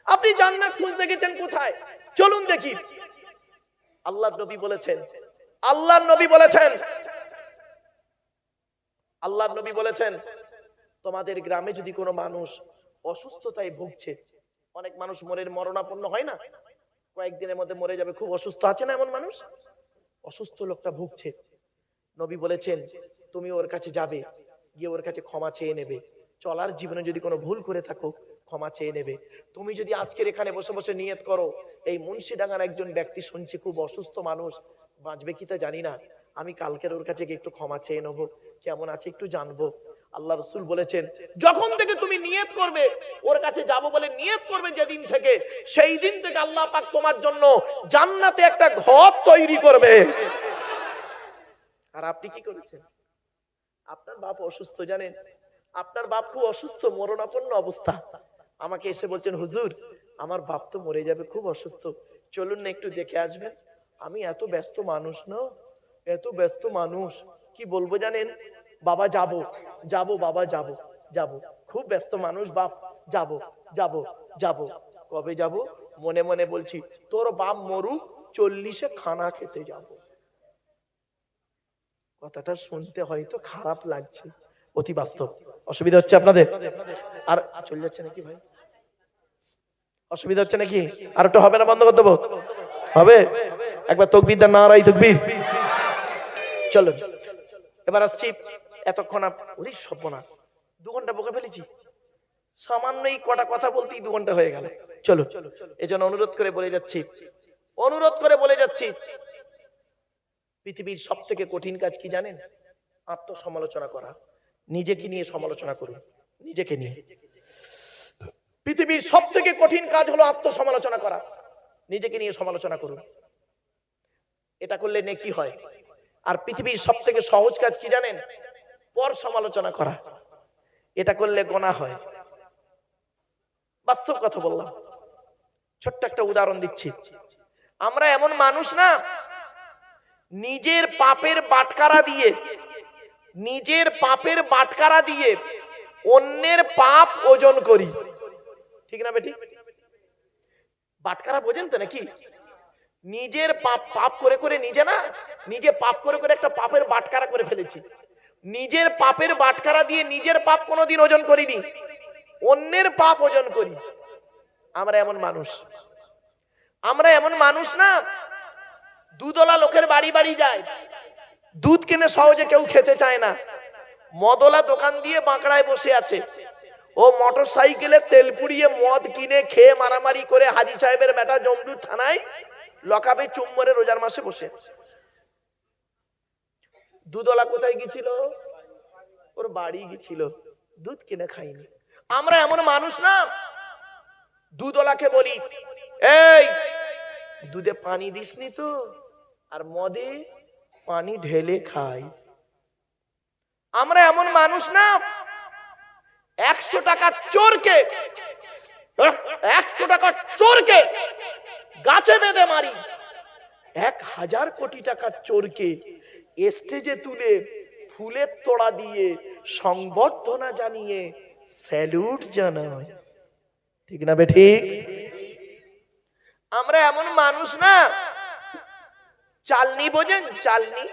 আপনি জান্নাত খুঁজতে গেছেন কোথায়? চলুন দেখি। আল্লাহর নবী বলেছেন, আল্লাহর নবী বলেছেন তোমাদের গ্রামে যদি কোনো মানুষ অসুস্থতায় ভুগছে, অনেক মানুষ মরণাপন্ন হয় না, কয়েকদিনের মধ্যে মরে যাবে, খুব অসুস্থ আছে না এমন মানুষ? অসুস্থ লোকটা ভুগছে, নবী বলেছেন তুমি ওর কাছে যাবে, গিয়ে ওর কাছে ক্ষমা চেয়ে নেবে। চলার জীবনে যদি কোনো ভুল করে থাকো ক্ষমা চেয়ে নেবে। তুমি যদি আজকের এখানে বসে বসে নিয়ত করো এই মুন্সিডাঙ্গার একজন ব্যক্তি শুনছি খুব অসুস্থ মানুষ, বাঁচবে কি তা জানি না, আমি কালকের ওর কাছে গিয়ে একটু ক্ষমা চেয়ে নেবো, কেমন আছে একটু জানবো। আল্লাহ রাসূল বলেছেন যখন থেকে তুমি নিয়ত করবে ওর কাছে যাব বলে নিয়ত করবে, যেদিন থেকে সেই দিন থেকে আল্লাহ পাক তোমার জন্য জান্নাতে একটা ঘর তৈরি করবে। আর আপনি কি করেছেন? আপনার বাপ অসুস্থ, জানেন আপনার বাপ খুব অসুস্থ, মরণাপন্ন অবস্থা, আমাকে এসে বলছেন হুজুর আমার বাপ তো মরে যাবে, খুব অসুস্থ, চলুন না একটু দেখে আসবেন। আমি এত ব্যস্ত মানুষ না, এত ব্যস্ত মানুষ, কি বলবো জানেন? বাবা যাব, যাব বাবা, যাব যাব, খুব ব্যস্ত মানুষ বাপ, যাব যাব যাব। কবে যাব? মনে মনে বলছি তোর বাপ মরু, 40-এ খানা খেতে যাব। কথাটা শুনতে হয়তো খারাপ লাগছে, অতি বাস্তব। অসুবিধা হচ্ছে আপনাদের? আর চলে যাচ্ছে নাকি ভাই? অসুবিধা হচ্ছে নাকি? আর একটু হবে না? বন্ধ করে দেবো? হবে? একবার তাকবীর দেন, নারায়ে তাকবীর। চলো এবার আসছি। এতক্ষণ ওরে সর্বনাশ, 2 ঘন্টা বকে ফেলেছি। সামান্য এই কটা কথা বলতেই 2 ঘন্টা হয়ে গেল। চলো, এজন্য অনুরোধ করে বলে যাচ্ছি, অনুরোধ করে বলে যাচ্ছি, পৃথিবীর সবথেকে কঠিন কাজ কি জানেন? আত্মসমালোচনা করা। নিজেকে নিয়ে সমালোচনা করুন, নিজেকে নিয়ে। পৃথিবীর সবথেকে কঠিন কাজ হলো আত্মসমালোচনা করা। নিজেকে নিয়ে সমালোচনা করুন, এটা করলে নেকি হয়। আর পৃথিবীর সবথেকে সহজ কাজ কি জানেন? পর সমালোচনা করা। এটা করলে গোনাহ হয়। বাস্তব কথা বললাম। ছোট্ট একটা উদাহরণ দিচ্ছি। আমরা এমন মানুষ না, নিজের পাপের বাটখারা দিয়ে, নিজের পাপের বাটখারা দিয়ে অন্যের পাপ ওজন করি। ঠিক না বেটি? বাটখারা বোঝেন তো নাকি? নিজের পাপ পাপ করে করে নিজে না, নিজে পাপ করে করে একটা পাপের বাটখারা করে ফেলেছি। নিজের পাপের বাটখারা দিয়ে নিজের পাপ কোনোদিন ওজন করিনি, অন্যের পাপ ওজন করি। আমরা এমন মানুষ। আমরা এমন মানুষ না, দুধওয়ালা লোকের বাড়ি বাড়ি যায়, দুধ কিনে সহজে কেউ খেতে চায় না। মদওয়ালা দোকান দিয়ে বাঁকড়ায় বসে আছে, ও মোটর সাইকেলে তেল পুড়িয়ে মদ কিনে খেয়ে মারামারি করে হাজী সাহেবের বেটা জমদুর থানায় লকাবে চুম্বরে রোজার মাসে বসে। দুধওয়ালা কোথায় গিয়েছিল? ওর বাড়ি গিয়েছিল, দুধ কিনে খাইনি। আমরা এমন মানুষ না, দুধওয়ালাকে বলি এই দুধে পানি দিসনি তো, আর মদে পানি ঢেলে খাই। আমরা এমন মানুষ না, 100 টাকার চোরকে, 100 টাকার চোরকে গাছে বেঁধে মারি, 1000 কোটি টাকার চোরকে স্টেজে তুলে ফুলের তোড়া দিয়ে সংবর্ধনা জানিয়ে স্যালুট জানাই। ঠিক না বেঠিক? আমরা এমন মানুষ না, চালনি বোঝেন? চালনি,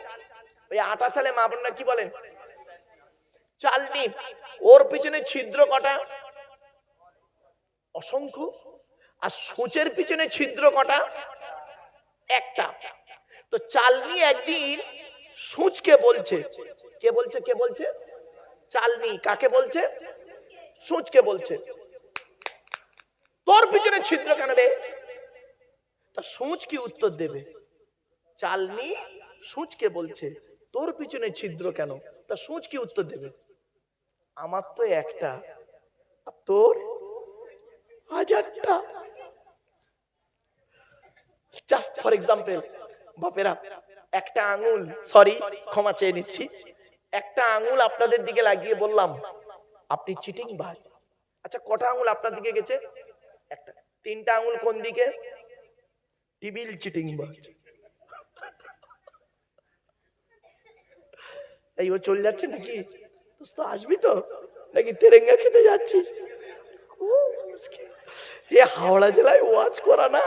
ওই আটা চালে মা বোনরা কি বলেন? চালনি। ওর পিছনে ছিদ্র কটা? অসংখ্য। আর সূচের পিছনে ছিদ্র কটা? একটা। তো চালনি একদিন সূচকে বলছে, কে বলছে? কে বলছে? চালনি। কাকে বলছে? সূচকে বলছে, তোর পিছনে ছিদ্র কেন রে? তা সূচ কি উত্তর দেবে? চালনি সূচকে বলছে তোর পিছনে ছিদ্র কেন? তা সূচ কি উত্তর দেবে? আমার তো একটা, তোর 1000টা। জাস্ট ফর এক্সাম্পল, বাপেরা, একটা আঙুল, সরি ক্ষমা চেয়ে নিচ্ছি, একটা আঙুল আপনাদের দিকে লাগিয়ে বললাম আপনি চিটিং বাজ। আচ্ছা কটা আঙুল আপনার দিকে গেছে? একটা। 3টা আঙুল কোন দিকে? টিবিল চিটিং বাজ। এই ও চলে যাচ্ছে নাকি? দোস্ত আসবি তো নাকি তেরেঙ্গা খেতে যাচ্ছিস? এ হাওড়া জেলায় ওয়াজ করা না,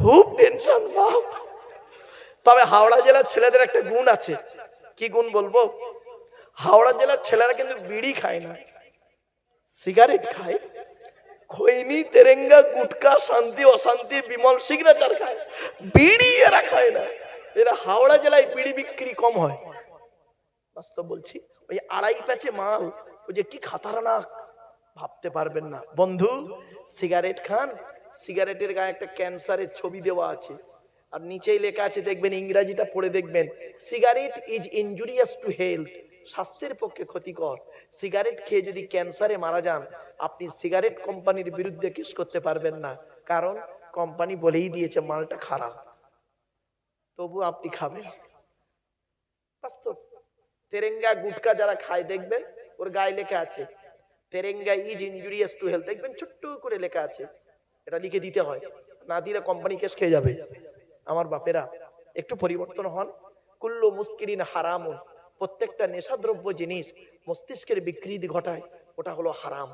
খুব টেনশন বাপ। তবে হাওড়া জেলার ছেলেদের একটা গুণ আছে। কি গুণ বলবো? হাওড়া জেলার ছেলেরা কিন্তু বিড়ি খায় না, সিগারেট খায়। খৈনি, তেরেঙ্গা, গুটকা, শান্তি অশান্তি, বিমল সিগনেচার খায়, বিড়ি এরা খায় না। এরা হাওড়া জেলায় বিড়ি বিক্রি কম হয়। বাস্তব বলছি। ওই 2.5 প্যাচে মাল, ওই যে কি খাতারনাক, ভাবতে পারবেন না। বন্ধু সিগারেট খান, সিগারেটের গায়ে একটা ক্যান্সারের ছবি দেওয়া আছে, আর নিচেই লেখা আছে, দেখবেন ইংরেজিটা পড়ে দেখবেন, cigarette is injurious to health, স্বাস্থ্যের পক্ষে ক্ষতিকর। সিগারেট খেয়ে যদি ক্যান্সারে মারা যান, আপনি সিগারেট কোম্পানির বিরুদ্ধে কেস করতে পারবেন না, কারণ কোম্পানি বলেই দিয়েছে মালটা খারাপ, তবু আপনি খাবেন। বাস্তব। তেরেঙ্গা গুটকা যারা খায় দেখবেন ওর গায়ে লেখা আছে তেরেঙ্গা ইজ ইনজুরিয়াস টু হেলথ, দেখবেন ছোট্ট করে লেখা আছে। এটা লিখে দিতে হয়, না দিলে কোম্পানি কেস খেয়ে যাবে। আমার বাপেরা, একটু পরিবর্তন হন। কুল্লু মুস্কিরিন হারামুন, প্রত্যেকটা নেশাদ্রব্য জিনিস মস্তিষ্কের বিকৃতি ঘটায়, ওটা হলো হারাম।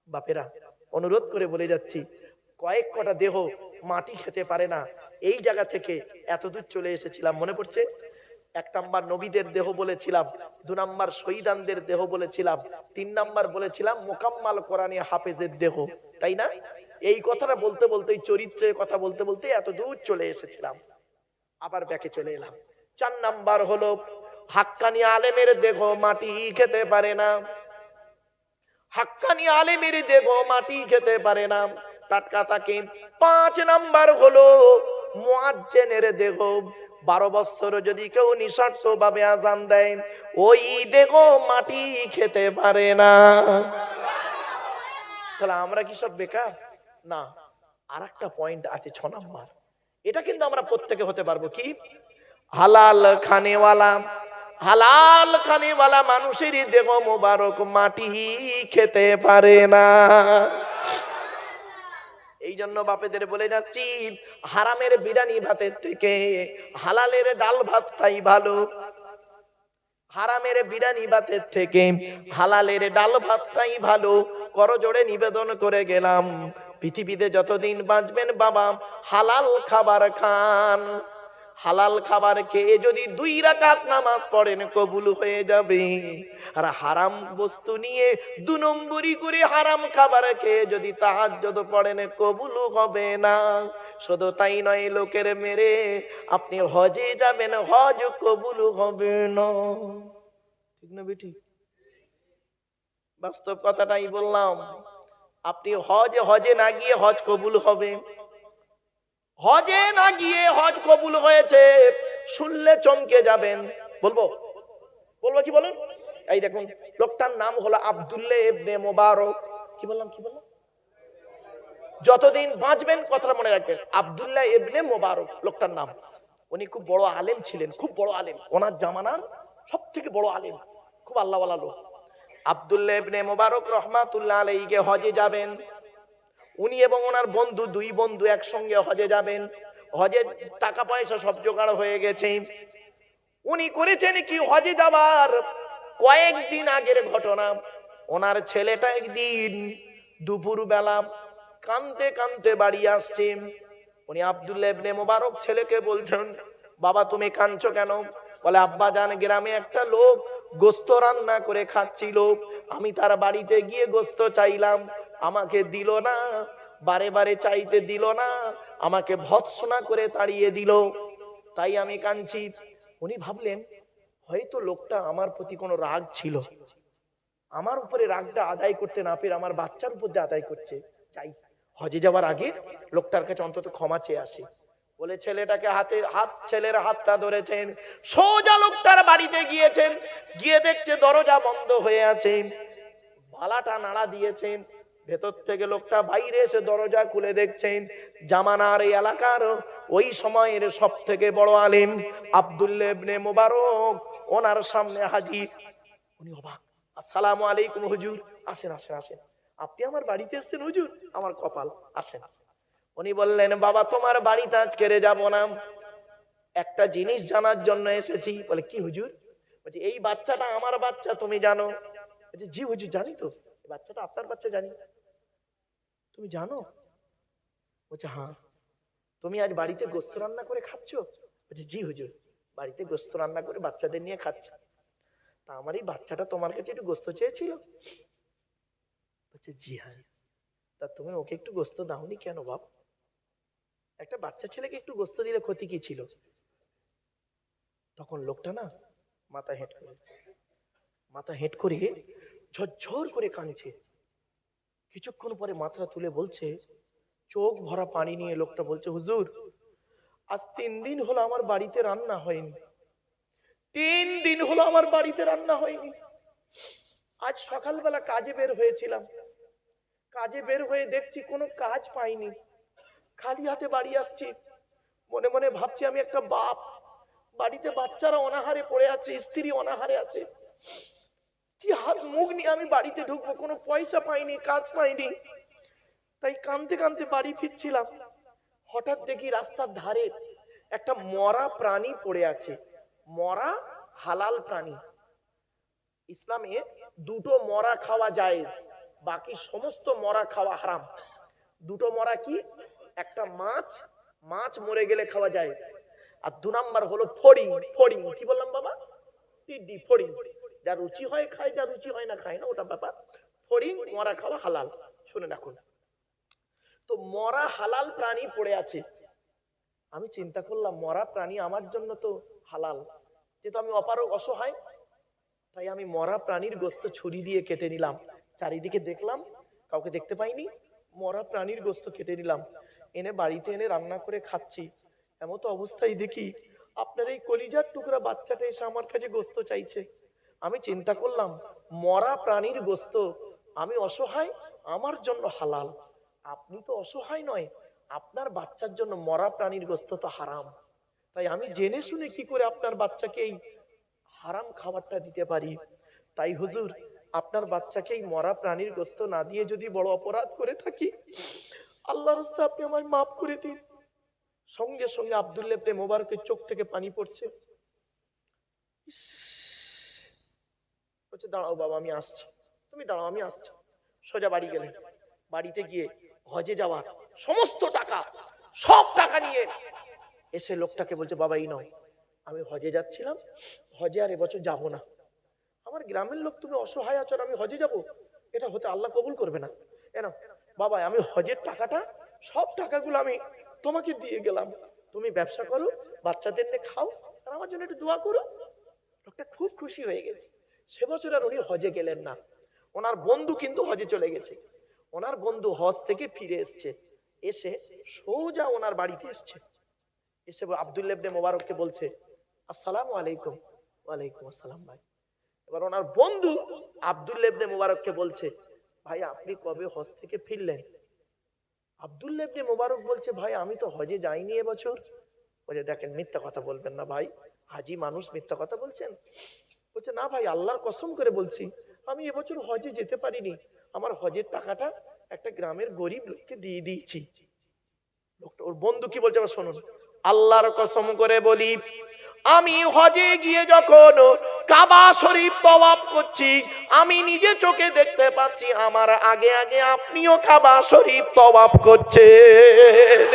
বাপেরা অনুরোধ করে বলে যাচ্ছি, কয়েক কটা দেহ মাটি খেতে পারে না, এই জায়গা থেকে এত দূর চলে এসেছিলাম। মনে পড়ছে? 1 নাম্বার নবীদের দেহ বলেছিলাম, 2 নাম্বার শহীদানদের দেহ বলেছিলাম, 3 নাম্বার বলেছিলাম মোকাম্মাল কোরআনী হাফেজের দেহ, তাই না? এই কথাটা বলতে বলতে, চরিত্রের কথা বলতে বলতে এত দূর চলে এসেছিলাম, আবার ব্যাকে চলে এলাম। 4 নাম্বার হলো হাক্কানি আলেমের দেহ মাটি খেতে পারে না। হাক্কানি আলেমের দেহ মাটি খেতে পারে না, টাটকা থাকে। 5 নাম্বার হলো মুয়াজ্জিনের দেহ, 12 বছর যদি কেউ নিঃস্বার্থ ভাবে আযান দেয়, ওই দেহ মাটি খেতে পারে না। তাহলে আমরা কি সব বেকার? না, আরেকটা পয়েন্ট আছে 6 নাম্বার, এটা কিন্তু আমরা প্রত্যেকে হতে পারবো। কি? হালাল খানেওয়ালা। হালাল খানেওয়ালা মানুষের দেহ মোবারক মাটি খেতে পারে না। এই জন্য বাপেদের বলে যাচ্ছি, হারামের বিরিয়ানি ভাতের থেকে হালালের ডাল ভাতটাই ভালো। হারামের বিরিয়ানি ভাতের থেকে হালালের ডাল ভাতটাই ভালো। করজোড়ে নিবেদন করে গেলাম, পৃথিবীতে যতদিন বাঁচবেন বাবা হালাল খাবার খান। হালাল খাবার খেয়ে যদি 2 রাকাত নামাজ পড়েন কবুল হয়ে যাবে। আর হারাম বস্তু নিয়ে 2 নম্বরি করে হারাম খাবার খেয়ে যদি তাহাজ্জুদ পড়েন কবুল হবে না। শুধু তাই নয়, লোকের মেরে আপনি হজে যাবেন, হজ কবুল হবে না। ঠিক না বেটি? বাস্তব কথাটাই বললাম। আপনি হজে না গিয়ে হজ কবুল হবে। হজে না গিয়ে হজ কবুল হয়েছে শুনলে চমকে যাবেন। বলবো কি বলেন? এই দেখুন, লোকটার নাম হলো আব্দুল্লাহ ইবনে মুবারক। কি বললাম? যতদিন বাঁচবেন কথাটা মনে রাখবেন, আব্দুল্লাহ ইবনে মুবারক লোকটার নাম। উনি খুব বড় আলেম ছিলেন, খুব বড় আলেম, ওনার জামানার সবথেকে বড় আলেম, খুব আল্লাহওয়ালা লোক। আব্দুল্লাহ ইবনে মুবারক রহমাতুল্লাহ আলাইহি হজে যাবেন। উনি এবং ওনার বন্ধু, 2 বন্ধু একসঙ্গে হজে যাবেন। হজের টাকা পয়সা সব জোগাড় হয়ে গেছে। উনি করেছেন কি, হজে যাবার কয়েকদিন আগের ঘটনা। ওনার ছেলেটা একদিন দুপুর বেলা কাঁদতে কাঁদতে বাড়ি আসছে। উনি আব্দুল্লাহ ইবনে মুবারক ছেলেকে বলছেন, বাবা তুমি কাঁদছো কেন? বলে, আব্বা জান, গ্রামে একটা লোক গোস্ত রান্না করে খাচ্ছিল, আমি তার বাড়িতে গিয়ে গোস্ত চাইলাম, আমাকে দিল না, বারে বারে চাইতে দিল না, আমাকে ভৎসনা করে তাড়িয়ে দিল, তাই আমি কাঁদছি। উনি ভাবলেন হয়তো লোকটা আমার প্রতি কোনো রাগ ছিল, আমার উপরে রাগটা আদায় করতে না পেরে আমার বাচ্চার উপর দিয়ে আদায় করছে। চাই হজে যাওয়ার আগে লোকটার কাছে অন্তত ক্ষমা চেয়ে আসি। বলে ছেলেটাকে ছেলের হাতটা ধরেছেন, সোজা লোকটার বাড়িতে গিয়েছেন। গিয়ে দেখছে দরজা বন্ধ হয়ে আছে, বালাটা নাড়া দিয়েছেন, ভেতর থেকে লোকটা বাইরে এসে দরজা খুলে দেখছেন জামানার এই এলাকার ওই সময়ের সব থেকে বড় আলেম আব্দুল্লাহ ইবনে মুবারক ওনার সামনে হাজির। উনি অবাক, আসসালামু আলাইকুম হুজুর। আসেন আসেন আসেন, আপনি আমার বাড়িতে এসেছেন হুজুর, আমার কপাল, আসেন। উনি বললেন, বাবা তোমার বাড়িতে আজকে যাব না, একটা জিনিস জানার জন্য এসেছি। বলে, কি হুজুর? বলছে, এই বাচ্চাটা আমার বাচ্চা, তুমি জানো? বলছে, জি হুজুর জানি তো, বাচ্চাটা আপনার বাচ্চা জানি। তুমি জানো? বলছে, হ্যাঁ। তুমি আজ বাড়িতে গোস্ত রান্না করে খাচ্ছ? বলছে, জি হুজুর, বাড়িতে গোস্ত রান্না করে বাচ্চাদের নিয়ে খাচ্ছে। তা আমার এই বাচ্চাটা তোমার কাছে একটু গোস্ত চেয়েছিল? বলছে, জি হ্যাঁ। তা তুমি ওকে একটু গোস্ত দাওনি কেন বাপ? একটা বাচ্চা ছেলেকে একটু গোস্ত দিলে ক্ষতি কি ছিল? তখন লোকটা না মাথা হেঁট করে ঝরঝর করে কাঁদছে। কিছুক্ষণ পরে মাথা তুলে বলছে, চোখ ভরা পানি নিয়ে লোকটা বলছে, হুজুর আজ 3 দিন হলো আমার বাড়িতে রান্না হয়নি। 3 দিন হলো আমার বাড়িতে রান্না হয়নি। আজ সকালবেলা কাজে বের হয়েছিলাম, কাজে বের হয়ে দেখছি কোনো কাজ পাইনি, খালি হাতে বাড়ি আসছি। মনে মনে ভাবছি আমি একটা বাপ, বাড়িতে বাচ্চারা অনাহারে পড়ে আছে, স্ত্রী অনাহারে আছে, কি হাত মুখ নিয়ে আমি বাড়িতে ঢুকবো? কোনো পয়সা পাইনি, কাজ পাইনি। তাই কাঁদতে কাঁদতে বাড়ি ফিরছিলাম, হঠাৎ দেখি রাস্তার ধারে একটা মরা প্রাণী পড়ে আছে, মরা হালাল প্রাণী। ইসলামে দুটো মরা খাওয়া জায়েজ, বাকি সমস্ত মরা খাওয়া হারাম। দুটো মরা কি? একটা মাছ, মাছ মরে গেলে খাওয়া যায়। আর 2 নাম্বার হলো ফড়িং। ফড়িং কি বললাম বাবা? টিডি, ফড়িং। যা রুচি হয় খায়, যা রুচি হয় না খায় না, ওটা ব্যাপার। ফড়িং মরা খাওয়া হালাল। শুনে রাখুন। তো মরা হালাল প্রাণী পড়ে আছে। আমি চিন্তা করলাম মরা প্রাণী আমার জন্য তো হালাল, যেহেতু আমি অপারগ অসহায়, তাই আমি মরা প্রাণীর গোশত ছুরি দিয়ে কেটে নিলাম। চারিদিকে দেখলাম, কাউকে দেখতে পাইনি, মরা প্রাণীর গোশত কেটে নিলাম, এনে বাড়িতে এনে রান্না করে খাচ্ছি। এমতো অবস্থায় দেখি আপনার এই কলিজার টুকরা বাচ্চাটা এসে আমার কাছে গোশত চাইছে। আমি চিন্তা করলাম মরা প্রাণীর গোশত, আমি অসহায়, আমার জন্য হালাল। আপনি তো অসহায় নয়, আপনার বাচ্চার জন্য মরা প্রাণীর গোশত তো হারাম। তাই আমি জেনে শুনে কি করে আপনার বাচ্চাকে এই হারাম খাবারটা দিতে পারি? তাই হুজুর, আপনার বাচ্চাকে এই মরা প্রাণীর গোশত না দিয়ে যদি বড় অপরাধ করে থাকি, আল্লাহর রাস্তায় আপনি আমায় মাফ করে দিন। সঙ্গে সঙ্গে আব্দুল্লাহ ইবনে মোবারকের চোখ থেকে পানি পড়ছে। বলছে দাঁড়াও বাবা, আমি আসছি। তুমি দাঁড়াও, আমি আসছি। সোজা বাড়ি গেলেন। বাড়িতে গিয়ে হজে যাওয়ার সমস্ত টাকা, সব টাকা নিয়ে এসে লোকটাকে বলছে বাবা এই নাও, আমি হজে যাচ্ছিলাম, হজে আর এবছর যাব না। আমার গ্রামের লোক, তুমি অসহায় আছো, আমি হজে যাব, এটা হতে আল্লাহ কবুল করবে না। কেন বাবা, আমি হজের টাকাটা, সব টাকাগুলো আমি তোমাকে দিয়ে গেলাম, তুমি ব্যবসা করো, বাচ্চাদের নিয়ে খাও, আর আমার জন্য একটু দোয়া করো। লোকটা খুব খুশি হয়ে গেছে। সে বছর আর উনি হজে গেলেন না। ওনার বন্ধু কিন্তু হজে চলে গেছে। ওনার বন্ধু হজ থেকে ফিরে এসছে, এসে সোজা ওনার বাড়িতে এসছে। এসে আব্দুল্লাহ ইবনে মোবারককে বলছে আসসালামু আলাইকুম। ওয়ালাইকুম আসসালাম ভাই। এবার ওনার বন্ধু আব্দুল্লাহ ইবনে মোবারককে বলছে ভাই আপনি কবে হজ থেকে ফিরলেন? আব্দুল্লাহ ইবনে মোবারক বলছে ভাই আমি তো হজে যাইনি এবছর। বলে দেখেন মিথ্যা কথা বলবেন না ভাই, হাজি মানুষ মিথ্যা কথা বলছেন? বলছে না ভাই, আল্লাহর কসম করে বলছি আমি এবছর হজে যেতে পারিনি, আমার হজের টাকাটা একটা গ্রামের গরিব লোককে দিয়ে দিয়েছি। লোকটা, ওর বন্ধু কি বলছে আবার শুনুন। আল্লাহর কসম করে বলি, আমি হজে গিয়ে যখন কাবা শরীফ তওয়াফ করছি, আমি নিজে চোখে দেখতে পাচ্ছি আমার আগে আগে আপনিও কাবা শরীফ তওয়াফ করছেন।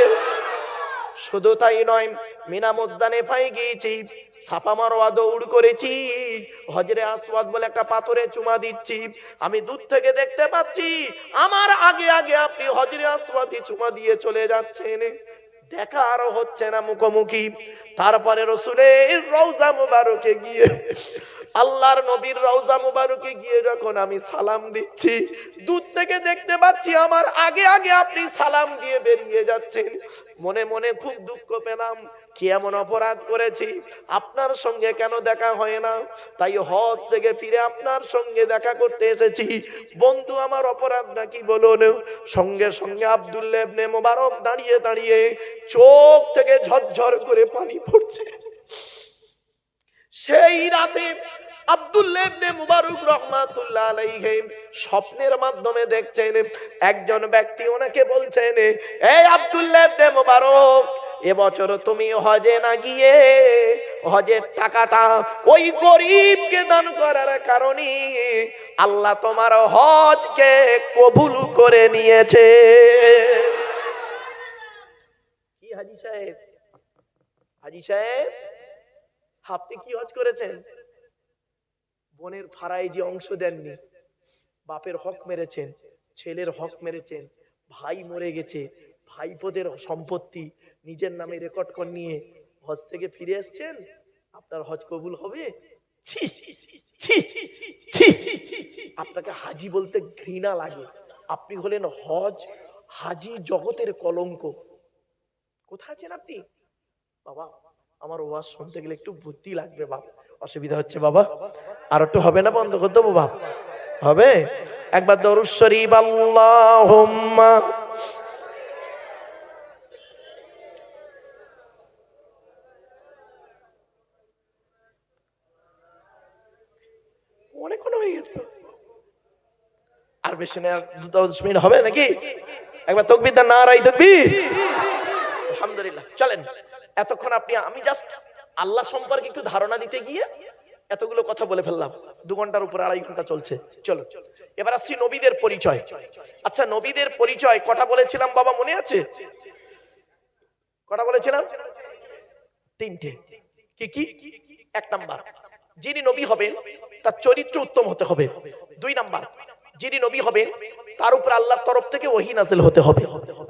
শুধু তাই নয়, মিনা মুজদালিফায় গিয়েছি, সাফা মারওয়া দৌড় করেছি, হজরে আসওয়াদ বলে একটা পাথরে চুমা দিচ্ছি, আমি দূর থেকে দেখতে পাচ্ছি আমার আগে আগে আপনি হজরে আসওয়াদে চুমা দিয়ে চলে যাচ্ছেন। দেখা আর হচ্ছে না মুখোমুখি। তারপরে রাসূলের রওজা মুবারকে গিয়ে, আল্লাহর নবীর রওজা মুবারকে গিয়ে যখন আমি সালাম দিচ্ছি, দূর থেকে দেখতে পাচ্ছি আমার আগে আগে আপনি সালাম দিয়ে বেরিয়ে যাচ্ছেন। মনে মনে খুব দুঃখ পেলাম, কি এমন অপরাধ করেছি, আপনার সঙ্গে কেন দেখা হয় না? তাই হজ থেকে ফিরে আপনার সঙ্গে দেখা করতে এসেছি। বন্ধু আমার অপরাধটা কি বলুন? সঙ্গে সঙ্গে আব্দুল্লাহ ইবনে মোবারক দাঁড়িয়ে দাঁড়িয়ে চোখ থেকে ঝরঝর করে পানি পড়ছে। সেই রাতে আব্দুল্লাহ ইবনে মুবারক রাহমাতুল্লাহ আলাইহি স্বপ্নের মাধ্যমে দেখছেন একজন ব্যক্তি ওনাকে বলছেন, এই আব্দুল্লাহ ইবনে মুবারক, এবছর তুমি হজে না গিয়ে হজের টাকাটা ওই গরিবকে দান করার কারণে আল্লাহ তোমার হজকে কবুল করে নিয়েছে। কি হাজী সাহেব, হাজী সাহেব আপনি কি হজ করেছেন? বোনের ফারায় যে অংশ দেননি, বাপের হক মেরেছেন, ছেলের হক মেরেছেন, ভাই মরে গেছে, ভাইপোদের সম্পত্তি নিজের নামে রেকর্ড করে নিয়ে হজ থেকে ফিরে এসেছেন, আপনার হজ কবুল হবে? ছি ছি ছি ছি ছি। আপনাকে হাজি বলতে ঘৃণা লাগে। আপনি হলেন হজ হাজি জগতের কলঙ্ক। কোথায় আছেন আপনি? বাবা আমার ওয়াজ শুনতে গেলে একটু বুদ্ধি লাগবে বাবা, অসুবিধা হচ্ছে বাবা, আর একটু হবে না, বন্ধ করে দেবো বাবা? হবে? একবার দরুদ শরীফ আল্লাহুম্মা। অনেকক্ষণ হয়ে গেছে, আর বেশি না, 10 মিনিট হবে নাকি? একবার তাকবীর দেন, নারায়ে তাকবীর। আলহামদুলিল্লাহ, চলেন। এতক্ষণ আমি জাস্ট আল্লাহ সম্পর্কে একটু ধারণা দিতে গিয়ে এতগুলো কথা বলে ফেললাম। 2 ঘন্টার উপর 2.5 ঘন্টা চলছে। চলো এবার আসছি নবীদের পরিচয়। আচ্ছা নবীদের পরিচয় কটা বলেছিলাম বাবা, মনে আছে? কটা বলেছিলাম? 3টে। কি কি? 1 নাম্বার, যিনি নবী হবেন তার চরিত্র উত্তম হতে হবে। 2 নাম্বার, যিনি নবী হবেন তার উপর আল্লাহর তরফ থেকে ওহী নাযিল হতে হবে।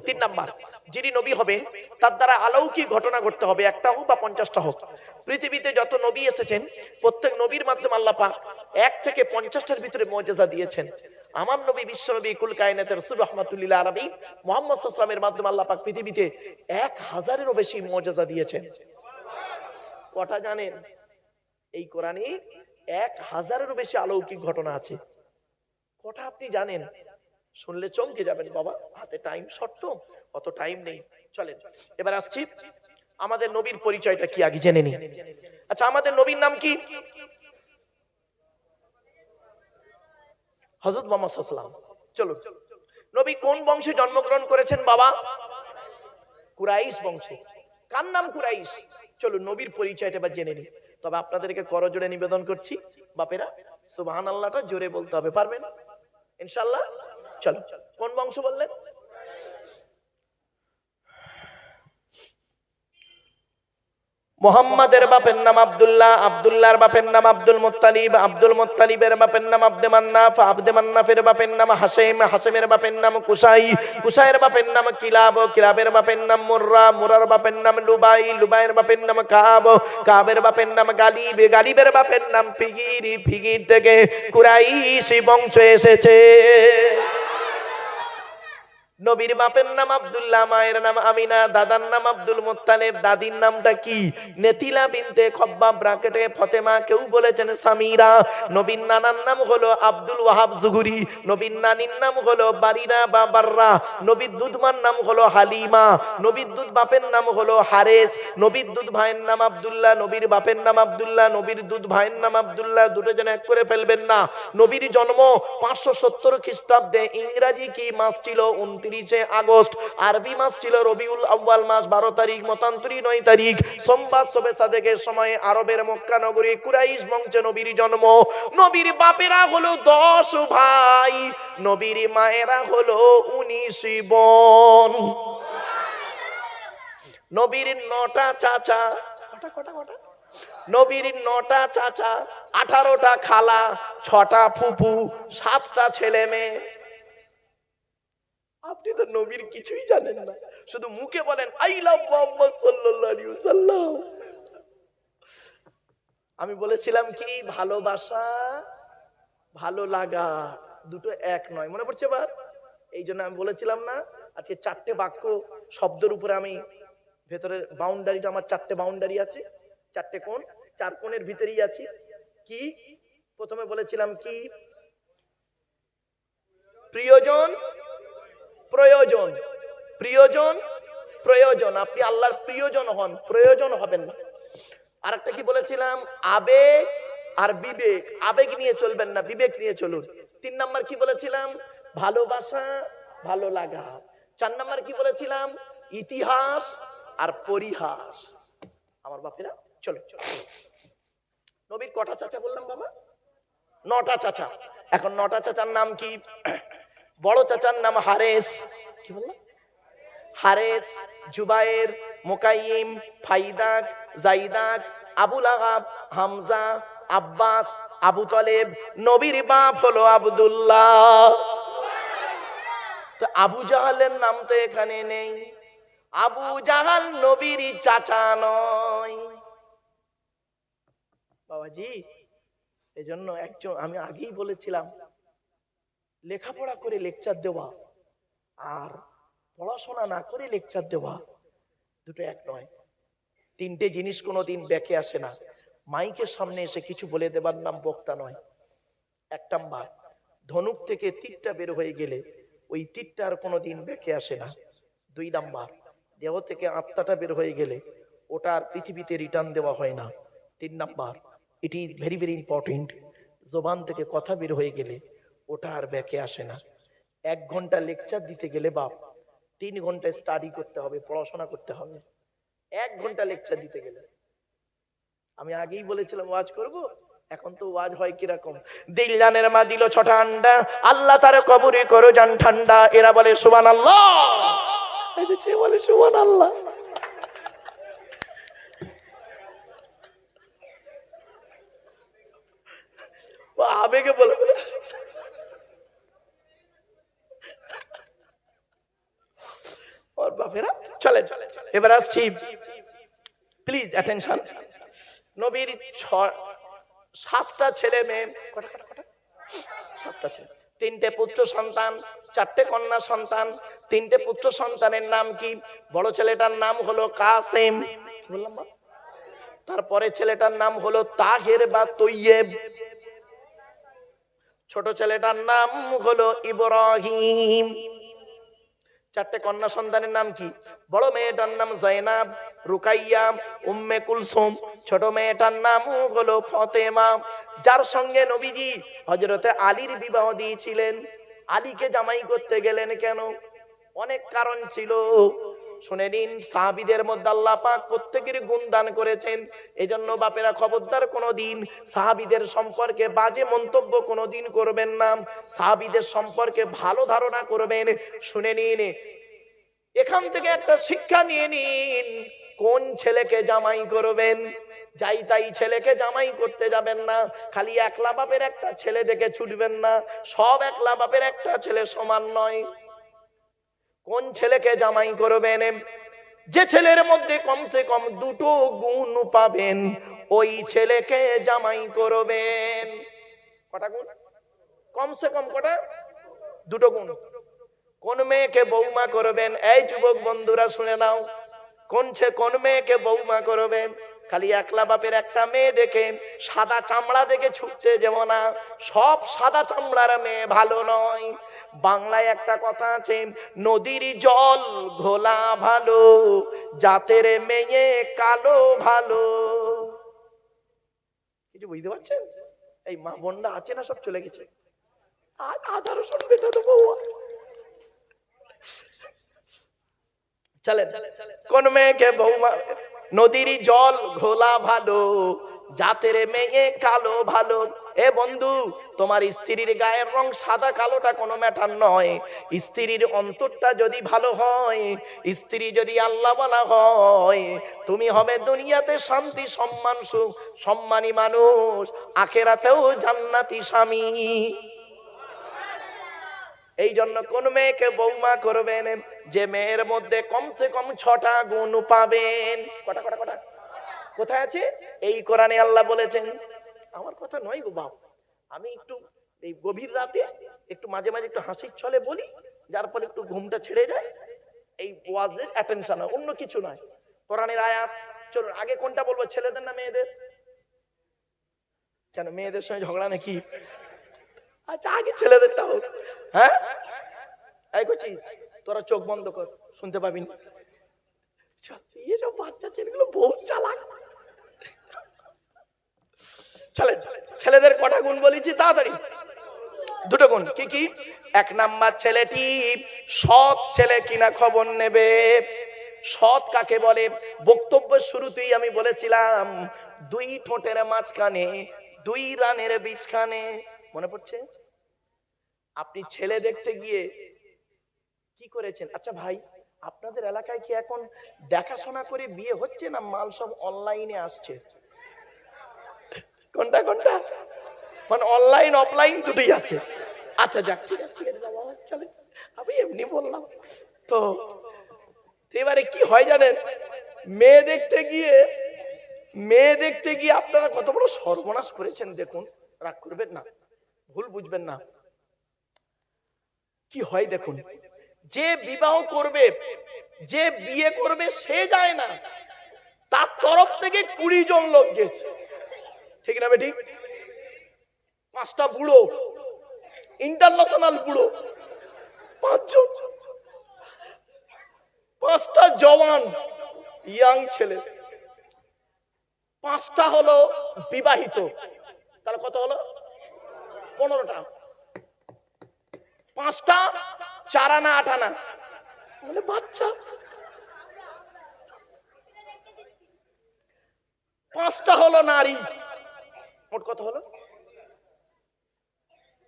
3 নাম্বার, যিনি নবী হবেন তার দ্বারা অলৌকিক ঘটনা ঘটতে হবে, 1টা হোক বা 50টা হোক। পৃথিবীতে যত নবী এসেছেন প্রত্যেক নবীর মাধ্যমে আল্লাহ পাক 1 থেকে 50টার ভিতরে মুজিজা দিয়েছেন। আমার নবী বিশ্বনবী কুল কায়নাতের রাসূল রাহমাতুল লিল আলামিন মুহাম্মদ সাল্লাল্লাহু আলাইহি ওয়াসাল্লামের মাধ্যমে আল্লাহ পাক পৃথিবীতে 1000-এরও বেশি মুজিজা দিয়েছেন। কটা জানেন? এই কোরআনে 1000-এরও বেশি অলৌকিক ঘটনা আছে। কটা আপনি জানেন? শুনলে চমকে যাবেন বাবা, হাতে টাইম শর্ট তো, অত টাইম নেই। চলেন এবার আসছি আমাদের নবীর পরিচয়টা কি আগে জেনে নিই। আচ্ছা আমাদের নবীর নাম কি? হযরত মুহাম্মদ সাল্লাল্লাহু আলাইহি ওয়াসাল্লাম। চলো নবী কোন বংশে জন্মগ্রহণ করেছেন বাবা? কুরাইশ বংশে। কার নাম কুরাইশ? চলো নবীর পরিচয়টা এবার জেনে নিই। তবে আপনাদেরকে করজোড়ে নিবেদন করছি বাপেরা সুবহানাল্লাহটা জোরে বলতে হবে, পারবেন ইনশাআল্লাহ? চলো কোন বংশ বললেন? মুহাম্মাদের বাপের নাম আব্দুল্লাহ, আব্দুল্লাহর বাপের নাম আব্দুল মুত্তালিব, আব্দুল মুত্তালিবের বাপের নাম আব্দে মান্নাফ, আব্দে মান্নাফের বাপের নাম হাশেম, হাশেমের বাপের নাম কুসাই, কুসাইয়ের বাপের নাম কিলাব, কিলাবের বাপের নাম মুররা, মুরার বাপের নাম লুবাই, লুবাইয়ের বাপের নাম কাব, কাবের বাপের নাম গালিব, গালিবের বাপের নাম ফিগির, ফিগির থেকে কুরাইশি বংশ এসেছে। নবীর বাপের নাম আব্দুল্লাহ, মায়ের নাম আমিনা, দাদার নাম আব্দুল মুত্তালিব, দাদির নামটা কি? নেতিলা বিনতে খব্বাব ব্রাকেটে ফতেমা, কেউ বলেছেন সামিরা। নবীর নানার নাম হলো আব্দুল ওয়াহাব জুহুরি, নবীর নানির নাম হলো বারিনা বা বাররা, নবীর দুধমার নাম হলো হালিমা, নবীর দুধ বাপের নাম হলো হারেস, নবীর দুধ ভাইয়ের নাম আব্দুল্লাহ, নবীর বাপের নাম আব্দুল্লাহ, নবীর দুধ ভাইয়ের নাম আব্দুল্লাহ, দুটো যেন এক করে ফেলবেন না। নবীর জন্ম 570 খ্রিস্টাব্দে, ইংরেজি কি মাস ছিল? 29 আগস্ট, আরবি মাস ছিল রবিউল আউয়াল মাস 12 তারিখ, মতান্তরী 9 তারিখ, সোমবার শবে সাদেকের সময় আরবের মক্কা নগরী কুরাইশ বংশে নবীর জন্ম। নবীর বাপেরা হলো 10 ভাই, নবীর মায়েরা হলো 19 বোন। নবীর 9টা চাচা, নবীর 9টা চাচা, 18টা খালা, 6টা ফুফু, 7টা ছেলে মেয়ে। আপনি তো নবীর কিছুই জানেন না, শুধু মুখে বলেন আই লাভ মুহাম্মদ সাল্লাল্লাহু আলাইহি ওয়াসাল্লাম। আমি বলেছিলাম কি ভালোবাসা ভালো লাগা দুটো এক নয়, মনে পড়ছে এবার? এই জন্য আমি বলেছিলাম না আজকে 4টে বাক্য শব্দের উপরে আমি ভেতরে বাউন্ডারিটা আমার 4টে বাউন্ডারি আছে, 4টে কোণ, 4 কোণের ভিতরেই আছি। কি প্রথমে বলেছিলাম কি? প্রিয়জন, প্রয়োজন, প্রিয়জন, প্রয়োজন। আপনি আল্লাহর প্রিয়জন হন, প্রয়োজন হবেন না। আরেকটা কি বলেছিলাম? আবেগ আর বিবেক। আবেগ নিয়ে চলবেন না, বিবেক নিয়ে চলুন। 3 নাম্বার কি বলেছিলাম? ভালোবাসা ভালো লাগা। 4 নাম্বার কি বলেছিলাম? ইতিহাস আর পরিহাস। আমার বাপেরা চলো নবীর কটা চাচা বললাম বাবা? 9টা চাচা। এখন 9টা চাচার নাম কি? বড় চাচার নাম হারেস, কি বললাম? হারেস, জুবায়ের, মুকাইম, ফাইদাক, জাইদাক, আবুল আহাব, হামজা, আব্বাস, আবু তালেব। নবীর বাপ হলো আব্দুল্লাহ। তো আবু জাহালের নাম তো এখানে নেই। আবু জাহাল নবীর চাচা নয় বাবাজি। এজন্য একজন, আমি আগেই বলেছিলাম, লেখাপড়া করে লেকচার দেওয়া আর পড়াশোনা না করে লেকচার দেওয়া দুটো এক নয়। 3টে জিনিস কোনোদিন ব্যাকে আসে না। মাইকের সামনে এসে কিছু বলে দেবার নাম বক্তা নয়। 1 নাম্বার, ধনুক থেকে তীরটা বের হয়ে গেলে ওই তীরটা আর কোনোদিন ব্যাকে আসে না। 2 নাম্বার, দেহ থেকে আত্মাটা বের হয়ে গেলে ওটা আর পৃথিবীতে রিটার্ন দেওয়া হয় না। 3 number, it is very very important, জবান থেকে কথা বের হয়ে গেলে ওটা আর ব্যাকে আসে না। 1 ঘন্টা লেকচার দিতে গেলে বাপ 3 ঘন্টা স্টাডি করতে হবে, পড়াশোনা করতে হবে। 1 ঘন্টা লেকচার দিতে গেলে। আমি আগেই বলেছিলাম ওয়াজ করব, এখন তো ওয়াজ হয় কিরকম। দিল জানের মা দিল 6টা আন্ডা, আল্লাহ তার কবরে করো জান ঠান্ডা। এরা বলে সুবহানাল্লাহ, এই সে বলে সুবহানাল্লাহ। ও আবেগে বলে ওর বাপেরা। চলে এবার আসছি, প্লিজ অ্যাটেনশন। নবীর 7টা ছেলে মেয়ে, কটা 7টা ছেলে, 3টে পুত্র সন্তান, 4টে কন্যা সন্তান। 3টে পুত্র সন্তানের নাম কি? বড় ছেলেটার নাম হলো কাসেম, বললাম না? তারপরে ছেলেটার নাম হলো তাহের বা তৈয়েব। ছোট ছেলেটার নাম হলো ইব্রাহিম। 4টে কন্যা সন্তানের নাম কি? বড় মেয়েটার নাম জয়নাব, রুকাইয়া, উম্মে কুলসুম। ছোট মেয়েটার নাম হলো ফাতেমা, যার সঙ্গে নবীজি হযরতে আলীর বিবাহ দিয়েছিলেন। আলীকে জামাই করতে গেলেন কেন? অনেক কারণ ছিল, শুনে নিন। সাহাবীদের মধ্যে আল্লাহ পাক প্রত্যেকের গুণদান করেছেন। এজন্য বাপেরা খবরদার কোনোদিন সাহাবীদের সম্পর্কে বাজে মন্তব্য কোনোদিন করবেন না। সাহাবীদের সম্পর্কে ভালো ধারণা করবেন। শুনে নিন, এখান থেকে একটা শিক্ষা নিয়ে নিন। কোন ছেলেকে জামাই করবেন, যাই তাই ছেলেকে জামাই করতে যাবেন না। খালি একলা বাপের একটা ছেলে দেখে ছুটবেন না, সব একলা বাপের একটা ছেলে সমান নয়। কোন ছেলেকে জামাই করবেন? যে ছেলের মধ্যে কমসে কম 2টো গুণ পাবেন, ওই ছেলেকে জামাই করবেন। কটা গুণ? কমসে কম কটা? 2টো গুণ। কোন মেয়েকে বৌমা করবেন? এই যুবক বন্ধুরা শুনে নাও, কোন মেয়েকে বৌমা করবেন? খালি একলা বাপের একটা মেয়ে দেখে, সাদা চামড়া দেখে ছুটতে যেও না। সব সাদা চামড়ার মেয়ে ভালো নয়। বাংলায় একটা কথা আছে, নদীর জল ঘোলা ভালো, জাতের মেয়ে কালো ভালো। কিছু বুঝতে পারছেন? এই মা বোনরা আছে না, সব চলে গেছে। আর আধারও শুনবে তো বউ। চলেন, কোন মেয়েকে বৌমা? নদীর জল ঘোলা ভালো, জাতের মেয়ে কালো ভালো। এ বন্ধু, তোমার স্ত্রীর গায়ের রং সাদা কালোটা কোনো ম্যাটার নয়। স্ত্রীর অন্তরটা যদি ভালো হয়, স্ত্রী যদি আল্লাহ বলা হয়, তুমি হবে দুনিয়াতে শান্তি, সম্মান, সুখ, সম্মানী মানুষ, আখেরাতেও জান্নাতি স্বামী। এই জন্য কোন মেয়েকে বৌমা করবেন? যে মেয়ের মধ্যে কমসে কম 6টা গুণ পাবেন। কটা কটা কটা? কোথায় আছে? এই কোরআনে আল্লাহ বলেছেন। আমার কথা নয় গো বাপ, আমি একটু এই গভীর রাতে একটু মাঝে মাঝে একটু হাসির ছলে বলি, যার ফলে একটু ঘুমটা ছেড়ে যায়। এই ওয়াজের অ্যাটেনশন, অন্য কিছু নয়, কোরআনের আয়াত। চলুন আগে কোনটা বলবো, ছেলেদের না মেয়েদের? কেন মেয়েদের সঙ্গে ঝগড়া নাকি? আচ্ছা আগে ছেলেদেরটা হোক। হ্যাঁ, এই করছি, তোরা চোখ বন্ধ কর, শুনতে পাবি না। এইসব বাচ্চা ছেলেগুলো বহুত চালাক। চলেন, ছেলেদের কটা গুণ বলেছি তাড়াতাড়ি? 2টো গুণ। কি কি? 1 নাম্বার, ছেলেটি সৎ ছেলে কিনা খবর নেবে। সৎ কাকে বলে? বক্তব্যের শুরুতেই আমি বলেছিলাম, 2 ঠোঁটের মাঝখানে 2 রানের বীজখানে। মনে পড়ছে? আপনি ছেলে দেখতে গিয়ে কি করেছেন? আচ্ছা ভাই, আপনাদের এলাকায় কি এখন দেখাশোনা করে বিয়ে হচ্ছে, না মাল সব অনলাইনে আসছে? কোনটা কোনটা? মানে অনলাইন অফলাইন দুটোই আছে। আচ্ছা যাক, ঠিক আছে ঠিক আছে বাবা, চলে, আমি এমনি বললাম তো। এবারে কি হয় জানেন, মেয়ে দেখতে গিয়ে আপনারা কত বড় সর্বনাশ করেছেন দেখুন। রাগ করবেন না, ভুল বুঝবেন না। কি হয় দেখুন, যে বিবাহ করবে, যে বিয়ে করবে, সে যায় না, তার তরফ থেকে 20 জন লোক গেছে। ঠিক না বেঠিক? 5টা বুড়ো, ইন্টারন্যাশনাল বুড়ো, 5 জন, 5টা জওয়ান ইয়াং ছেলে, 5টা হলো বিবাহিত। তাহলে কত হলো? 15টা। 5টা 4 আনা 8 আনা, মানে বাচ্চা। 5টা হলো নারী, মোট কত হলো?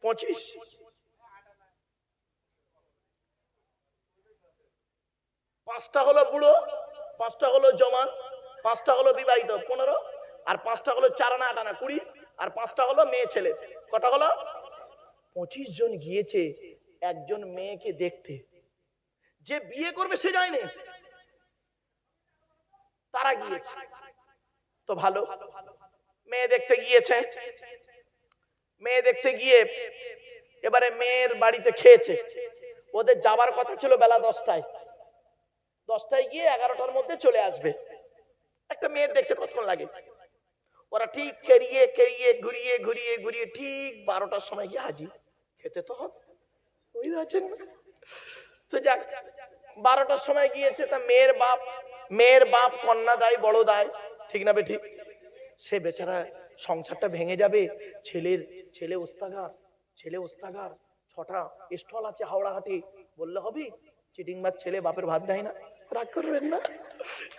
25। 5টা হলো বুড়ো, 5টা হলো জওয়ান, 5টা হলো বিবাহিত 15, আর 5টা হলো 4 আনা 8 আনা 20, আর 5টা হলো মেয়ে ছেলে। কটা হলো? 25 জন গিয়েছে একজন মেয়েকে দেখতে। যে বিয়ে করবে সে যায়নি, তারা গিয়েছে। তো ভালো, মেয়ে দেখতে গিয়েছে। মেয়ে দেখতে গিয়ে এবারে মেয়ের বাড়িতে খেয়েছে। ওদের যাবার কথা ছিল বেলা 10টায়। 10টায় গিয়ে 11টার মধ্যে চলে আসবে। একটা মেয়ের দেখতে কতক্ষণ লাগে? ওরা ঠিক কেরিয়ে কেরিয়ে ঘুরিয়ে ঘুরিয়ে ঘুরিয়ে ঠিক 12টার সময় গিয়ে হাজির। খেতে তো হবে, বুঝতে পারছেন না? তো যাক, 12টার সময় গিয়েছে। তা মেয়ের বাপ কন্যা দায়, বড় দায়, ঠিক না বেঠিক? সে বেচারা সংসারটা ভেঙে যাবে। ছেলে ওস্তাগার 6টা স্টল আছে হাওড়াহাটে, বললে হবে? চিটিংবাজ ছেলে, বাপের ভাত দেয় না, রাগ করবেন না।